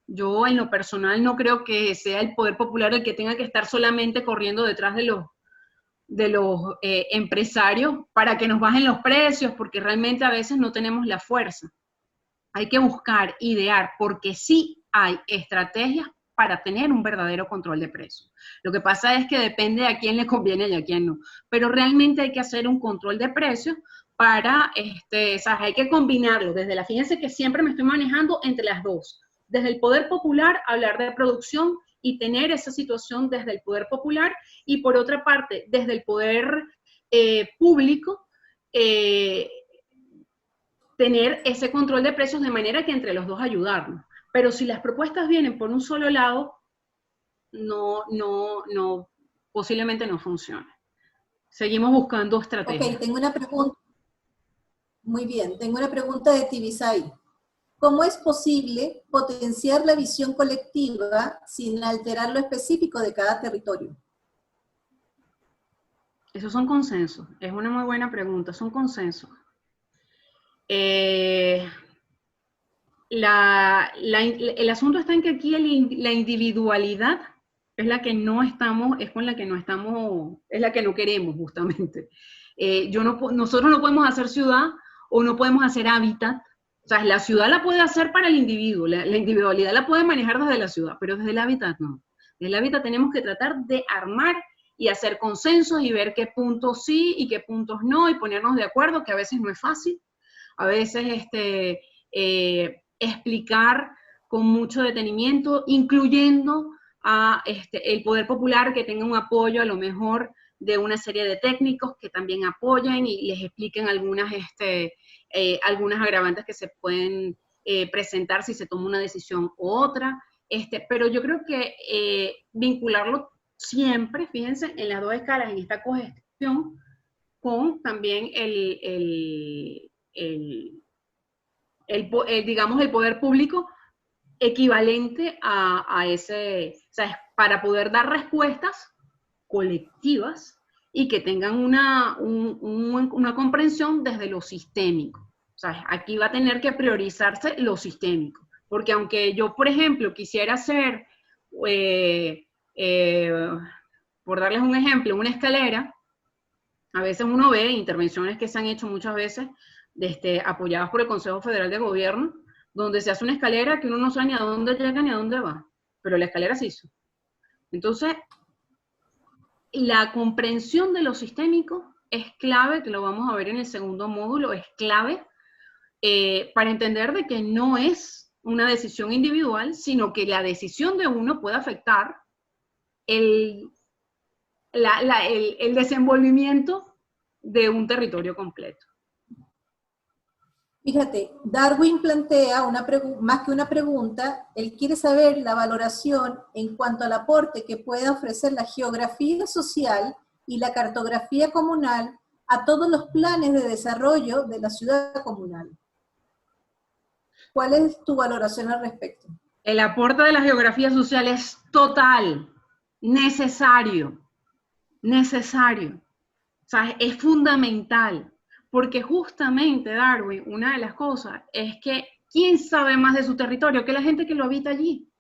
Yo en lo personal no creo que sea el poder popular el que tenga que estar solamente corriendo detrás de los empresarios para que nos bajen los precios, porque realmente a veces no tenemos la fuerza. Hay que buscar, idear, porque sí hay estrategias para tener un verdadero control de precios. Lo que pasa es que depende a quién le conviene y a quién no. Pero realmente hay que hacer un control de precios para, o sea, hay que combinarlo desde fíjense que siempre me estoy manejando entre las dos. Desde el poder popular, hablar de producción y tener esa situación desde el poder popular, y por otra parte, desde el poder público, tener ese control de precios de manera que entre los dos ayudarnos. Pero si las propuestas vienen por un solo lado, posiblemente no funcione. Seguimos buscando estrategias. Ok, tengo una pregunta. Muy bien, tengo una pregunta de Tibisay. ¿Cómo es posible potenciar la visión colectiva sin alterar lo específico de cada territorio? Esos son consensos. Es una muy buena pregunta. Son consensos. El asunto está en que aquí la individualidad es la que no estamos, es con la que no estamos, es la que no queremos justamente. Nosotros no podemos hacer ciudad o no podemos hacer hábitat. O sea, la ciudad la puede hacer para el individuo, la individualidad la puede manejar desde la ciudad, pero desde el hábitat no. Desde el hábitat tenemos que tratar de armar y hacer consensos y ver qué puntos sí y qué puntos no, y ponernos de acuerdo, que a veces no es fácil. A veces explicar con mucho detenimiento, incluyendo a el poder popular, que tenga un apoyo a lo mejor de una serie de técnicos que también apoyen y les expliquen algunas agravantes que se pueden presentar si se toma una decisión u otra. Pero yo creo que vincularlo siempre, fíjense, en las dos escalas, en esta cogestión, con también digamos, el poder público equivalente a ese, o sea, para poder dar respuestas colectivas y que tengan una comprensión desde lo sistémico. O sea, aquí va a tener que priorizarse lo sistémico, porque aunque yo, por ejemplo, quisiera hacer, por darles un ejemplo, una escalera, a veces uno ve intervenciones que se han hecho muchas veces, apoyadas por el Consejo Federal de Gobierno, donde se hace una escalera que uno no sabe ni a dónde llega ni a dónde va, pero la escalera se hizo. Entonces, la comprensión de lo sistémico es clave, que lo vamos a ver en el segundo módulo, es clave para entender de que no es una decisión individual, sino que la decisión de uno puede afectar el desenvolvimiento de un territorio completo. Fíjate, Darwin plantea más que una pregunta, él quiere saber la valoración en cuanto al aporte que puede ofrecer la geografía social y la cartografía comunal a todos los planes de desarrollo de la ciudad comunal. ¿Cuál es tu valoración al respecto? El aporte de la geografía social es total, necesario. O sea, es fundamental. Porque justamente, Darwin, una de las cosas es que ¿quién sabe más de su territorio que la gente que lo habita allí?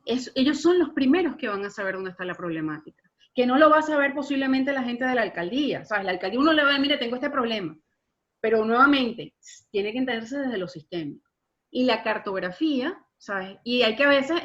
Ellos son los primeros que van a saber dónde está la problemática. Que no lo va a saber posiblemente la gente de la alcaldía. ¿Sabes? La alcaldía uno le va a decir, mire, tengo este problema. Pero nuevamente, tiene que entenderse desde lo sistémico. Y la cartografía, ¿sabes? Y hay que a veces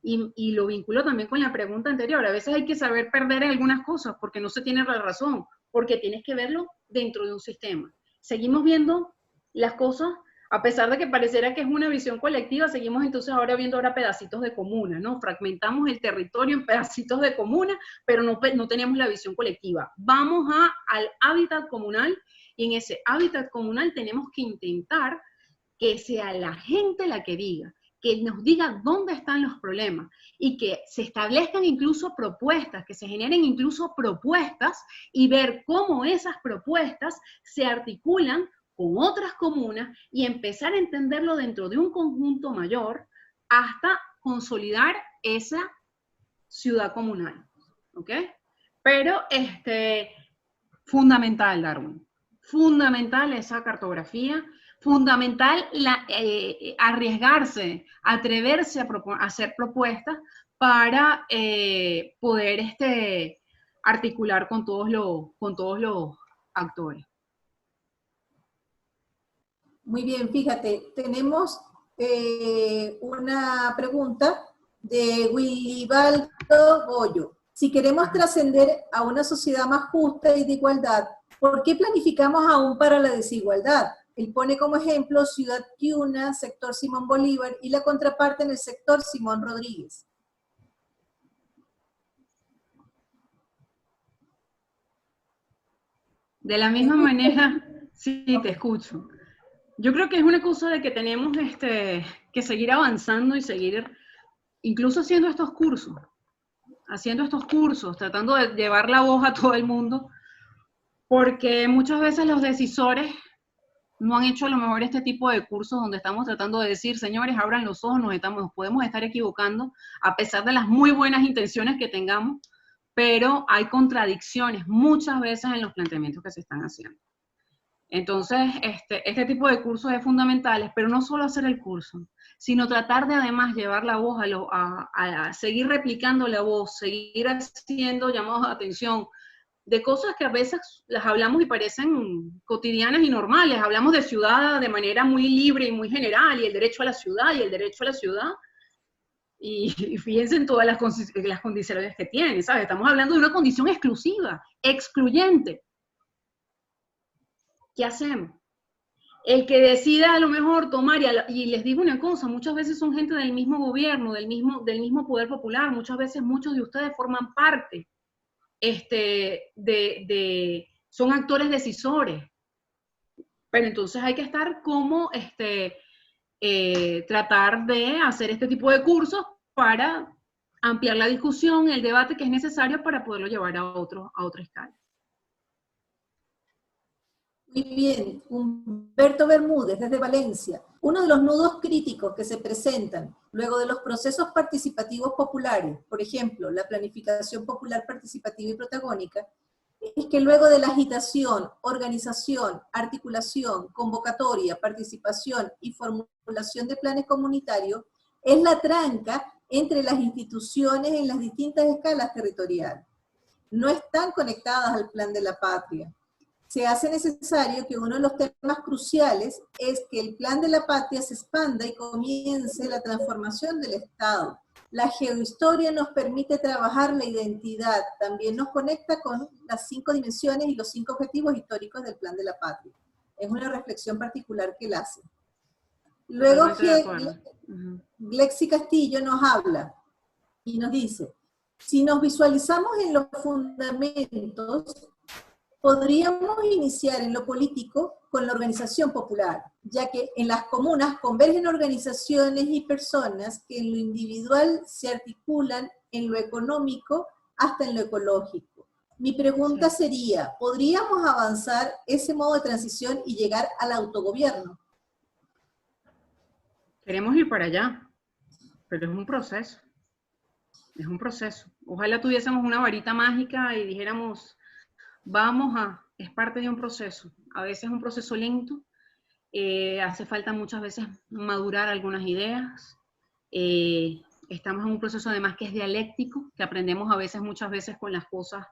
y lo vinculo también con la pregunta anterior, a veces hay que saber perder en algunas cosas porque no se tiene la razón, porque tienes que verlo dentro de un sistema. Seguimos viendo las cosas, a pesar de que pareciera que es una visión colectiva, seguimos entonces viendo pedacitos de comuna, ¿no? Fragmentamos el territorio en pedacitos de comuna, pero no tenemos la visión colectiva. Vamos al hábitat comunal, y en ese hábitat comunal tenemos que intentar que sea la gente la que diga que nos diga dónde están los problemas y que se establezcan incluso propuestas, que se generen incluso propuestas y ver cómo esas propuestas se articulan con otras comunas y empezar a entenderlo dentro de un conjunto mayor hasta consolidar esa ciudad comunal, ¿ok? Pero fundamental, Darwin, fundamental esa cartografía, fundamental arriesgarse, atreverse a hacer propuestas para poder articular con todos los actores. Muy bien, fíjate, tenemos una pregunta de Wilibaldo Goyo. Si queremos trascender a una sociedad más justa y de igualdad, ¿por qué planificamos aún para la desigualdad? Él pone como ejemplo Ciudad Piuna, sector Simón Bolívar, y la contraparte en el sector Simón Rodríguez. De la misma manera, sí, te escucho. Yo creo que es una cosa de que tenemos que seguir avanzando y seguir incluso haciendo estos cursos, tratando de llevar la voz a todo el mundo, porque muchas veces los decisores no han hecho a lo mejor este tipo de cursos donde estamos tratando de decir, señores, abran los ojos, nos podemos estar equivocando, a pesar de las muy buenas intenciones que tengamos, pero hay contradicciones muchas veces en los planteamientos que se están haciendo. Entonces, este tipo de cursos es fundamental, pero no solo hacer el curso, sino tratar de además llevar la voz a seguir replicando la voz, seguir haciendo llamados de atención, de cosas que a veces las hablamos y parecen cotidianas y normales. Hablamos de ciudad de manera muy libre y muy general, y el derecho a la ciudad, y fíjense en todas las condiciones que tiene, ¿sabes? Estamos hablando de una condición exclusiva, excluyente. ¿Qué hacemos? El que decida a lo mejor tomar, y les digo una cosa, muchas veces son gente del mismo gobierno, del mismo poder popular, muchas veces muchos de ustedes forman parte, son actores decisores, pero entonces hay que estar como, tratar de hacer este tipo de cursos para ampliar la discusión, el debate que es necesario para poderlo llevar a otra escala. Muy bien, Humberto Bermúdez desde Valencia. Uno de los nudos críticos que se presentan luego de los procesos participativos populares, por ejemplo, la planificación popular participativa y protagónica, es que luego de la agitación, organización, articulación, convocatoria, participación y formulación de planes comunitarios, es la tranca entre las instituciones en las distintas escalas territoriales. No están conectadas al plan de la patria. Se hace necesario que uno de los temas cruciales es que el plan de la patria se expanda y comience la transformación del Estado. La geohistoria nos permite trabajar la identidad, también nos conecta con las 5 dimensiones y los 5 objetivos históricos del plan de la patria. Es una reflexión particular que él hace. Luego Glexi Castillo nos habla y nos dice, si nos visualizamos en los fundamentos, podríamos iniciar en lo político con la organización popular, ya que en las comunas convergen organizaciones y personas que en lo individual se articulan en lo económico hasta en lo ecológico. Mi pregunta sería, ¿podríamos avanzar ese modo de transición y llegar al autogobierno? Queremos ir para allá, pero es un proceso. Es un proceso. Ojalá tuviésemos una varita mágica y dijéramos, es parte de un proceso. A veces es un proceso lento, hace falta muchas veces madurar algunas ideas. Estamos en un proceso además que es dialéctico, que aprendemos muchas veces con las cosas,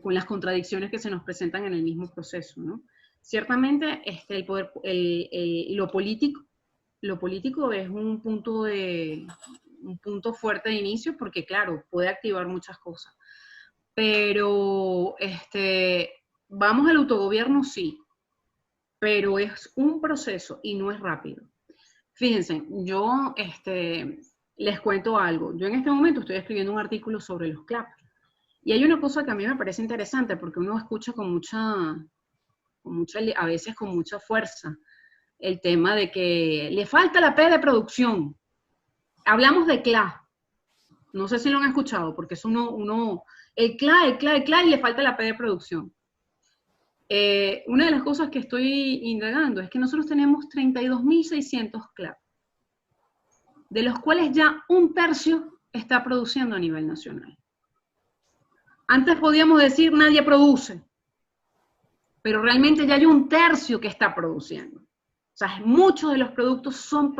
con las contradicciones que se nos presentan en el mismo proceso, ¿no? Ciertamente lo político es un punto fuerte de inicio porque, claro, puede activar muchas cosas. Pero vamos al autogobierno, sí, pero es un proceso y no es rápido. Fíjense, yo les cuento algo. Yo en este momento estoy escribiendo un artículo sobre los CLAP. Y hay una cosa que a mí me parece interesante porque uno escucha a veces con mucha fuerza. el tema de que le falta la P de producción. Hablamos de CLA. No sé si lo han escuchado, porque es el CLA, y le falta la P de producción. Una de las cosas que estoy indagando es que nosotros tenemos 32.600 CLA, de los cuales ya 1/3 está produciendo a nivel nacional. Antes podíamos decir nadie produce, pero realmente ya hay 1/3 que está produciendo. O sea, muchos de los productos son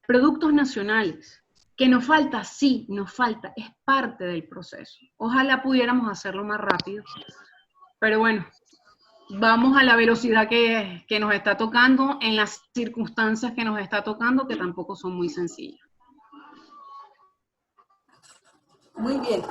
productos nacionales. Que nos falta, sí, nos falta, es parte del proceso. Ojalá pudiéramos hacerlo más rápido, pero bueno, vamos a la velocidad que nos está tocando, en las circunstancias que nos está tocando, que tampoco son muy sencillas. Muy bien.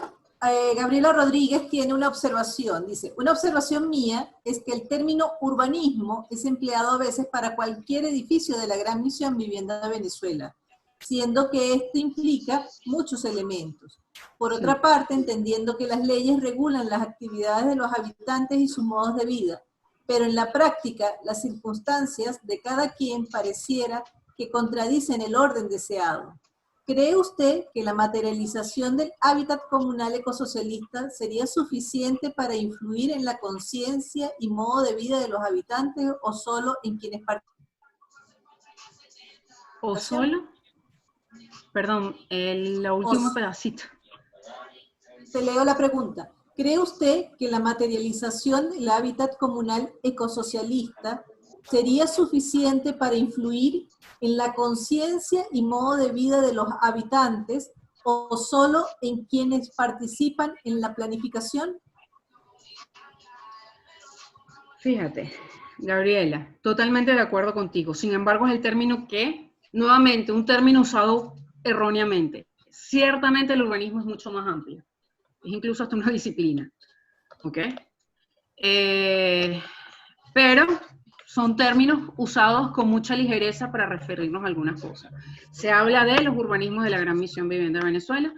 Gabriela Rodríguez tiene una observación, dice, una observación mía es que el término urbanismo es empleado a veces para cualquier edificio de la Gran Misión Vivienda de Venezuela, siendo que esto implica muchos elementos. Por otra parte, entendiendo que las leyes regulan las actividades de los habitantes y sus modos de vida, pero en la práctica las circunstancias de cada quien pareciera que contradicen el orden deseado. ¿Cree usted que la materialización del hábitat comunal ecosocialista sería suficiente para influir en la conciencia y modo de vida de los habitantes o solo en quienes participan? ¿O solo? Perdón, el último pedacito. Te leo la pregunta. ¿Cree usted que la materialización del hábitat comunal ecosocialista sería suficiente para influir en la conciencia y modo de vida de los habitantes o solo en quienes participan en la planificación? Fíjate, Gabriela, totalmente de acuerdo contigo. Sin embargo, es el término que, nuevamente, un término usado erróneamente. Ciertamente el urbanismo es mucho más amplio. Es incluso hasta una disciplina. ¿Ok? Pero son términos usados con mucha ligereza para referirnos a algunas cosas. Se habla de los urbanismos de la Gran Misión Vivienda de Venezuela,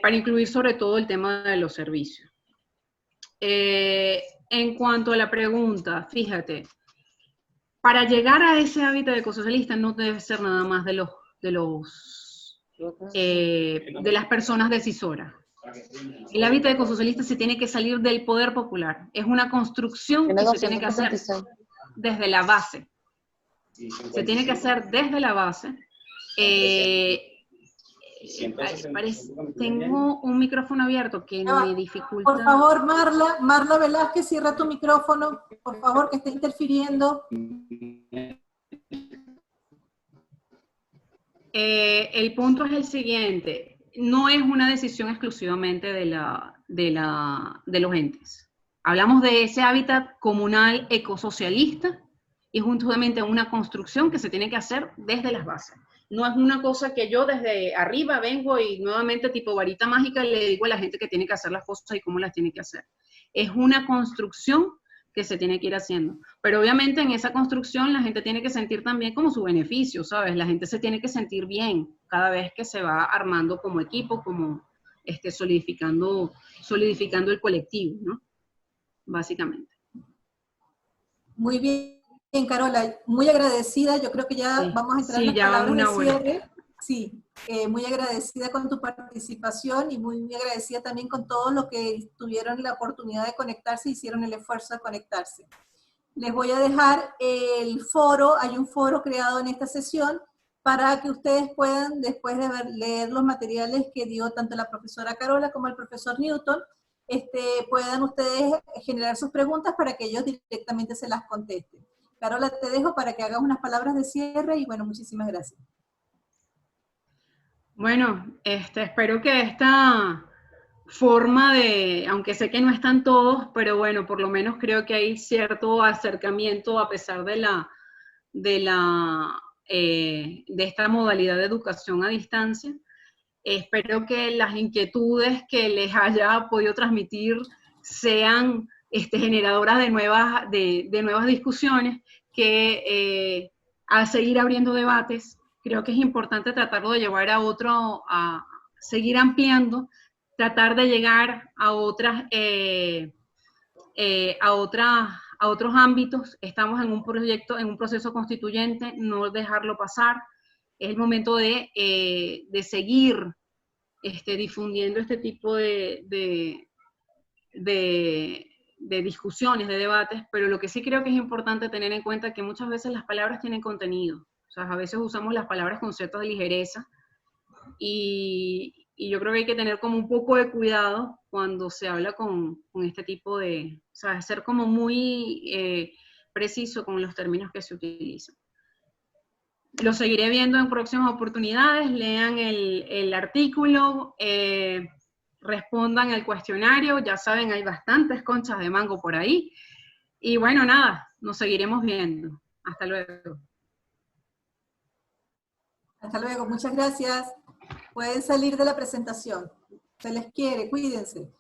para incluir sobre todo el tema de los servicios. En cuanto a la pregunta, fíjate, para llegar a ese hábitat ecosocialista no debe ser nada más de las personas decisoras. El hábitat ecosocialista se tiene que salir del poder popular. Es una construcción que se tiene que hacer desde la base. Se tiene que hacer desde la base. Tengo un micrófono abierto que me dificulta. Por favor, Marla Velázquez, cierra tu micrófono, por favor, que está interfiriendo. El punto es el siguiente. No es una decisión exclusivamente de los entes. Hablamos de ese hábitat comunal ecosocialista y justamente una construcción que se tiene que hacer desde las bases. No es una cosa que yo desde arriba vengo y nuevamente tipo varita mágica le digo a la gente que tiene que hacer las cosas y cómo las tiene que hacer. Es una construcción que se tiene que ir haciendo. Pero obviamente en esa construcción la gente tiene que sentir también como su beneficio, ¿sabes? La gente se tiene que sentir bien cada vez que se va armando como equipo, como solidificando el colectivo, ¿no? Básicamente. Muy bien, Carola, muy agradecida. Yo creo que ya sí, vamos a entrar en las palabras de cierre. Sí, muy agradecida con tu participación y muy agradecida también con todos los que tuvieron la oportunidad de conectarse y hicieron el esfuerzo de conectarse. Les voy a dejar el foro, hay un foro creado en esta sesión para que ustedes puedan, después de leer los materiales que dio tanto la profesora Carola como el profesor Newton, puedan ustedes generar sus preguntas para que ellos directamente se las contesten. Carola, te dejo para que hagas unas palabras de cierre y bueno, muchísimas gracias. Bueno, espero que esta forma de, aunque sé que no están todos, pero bueno, por lo menos creo que hay cierto acercamiento a pesar de esta modalidad de educación a distancia. Espero que las inquietudes que les haya podido transmitir sean generadoras de nuevas discusiones, que a seguir abriendo debates. Creo que es importante tratarlo de llevar a seguir ampliando, tratar de llegar a a otros ámbitos. Estamos en un proyecto, en un proceso constituyente, no dejarlo pasar. Es el momento de seguir difundiendo este tipo de discusiones, de debates, pero lo que sí creo que es importante tener en cuenta es que muchas veces las palabras tienen contenido. O sea, a veces usamos las palabras con cierta ligereza, y yo creo que hay que tener como un poco de cuidado cuando se habla con este tipo de, o sea, ser como muy preciso con los términos que se utilizan. Lo seguiré viendo en próximas oportunidades. Lean el artículo, respondan el cuestionario. Ya saben, hay bastantes conchas de mango por ahí. Y bueno, nada, nos seguiremos viendo. Hasta luego. Hasta luego, muchas gracias. Pueden salir de la presentación. Se les quiere, cuídense.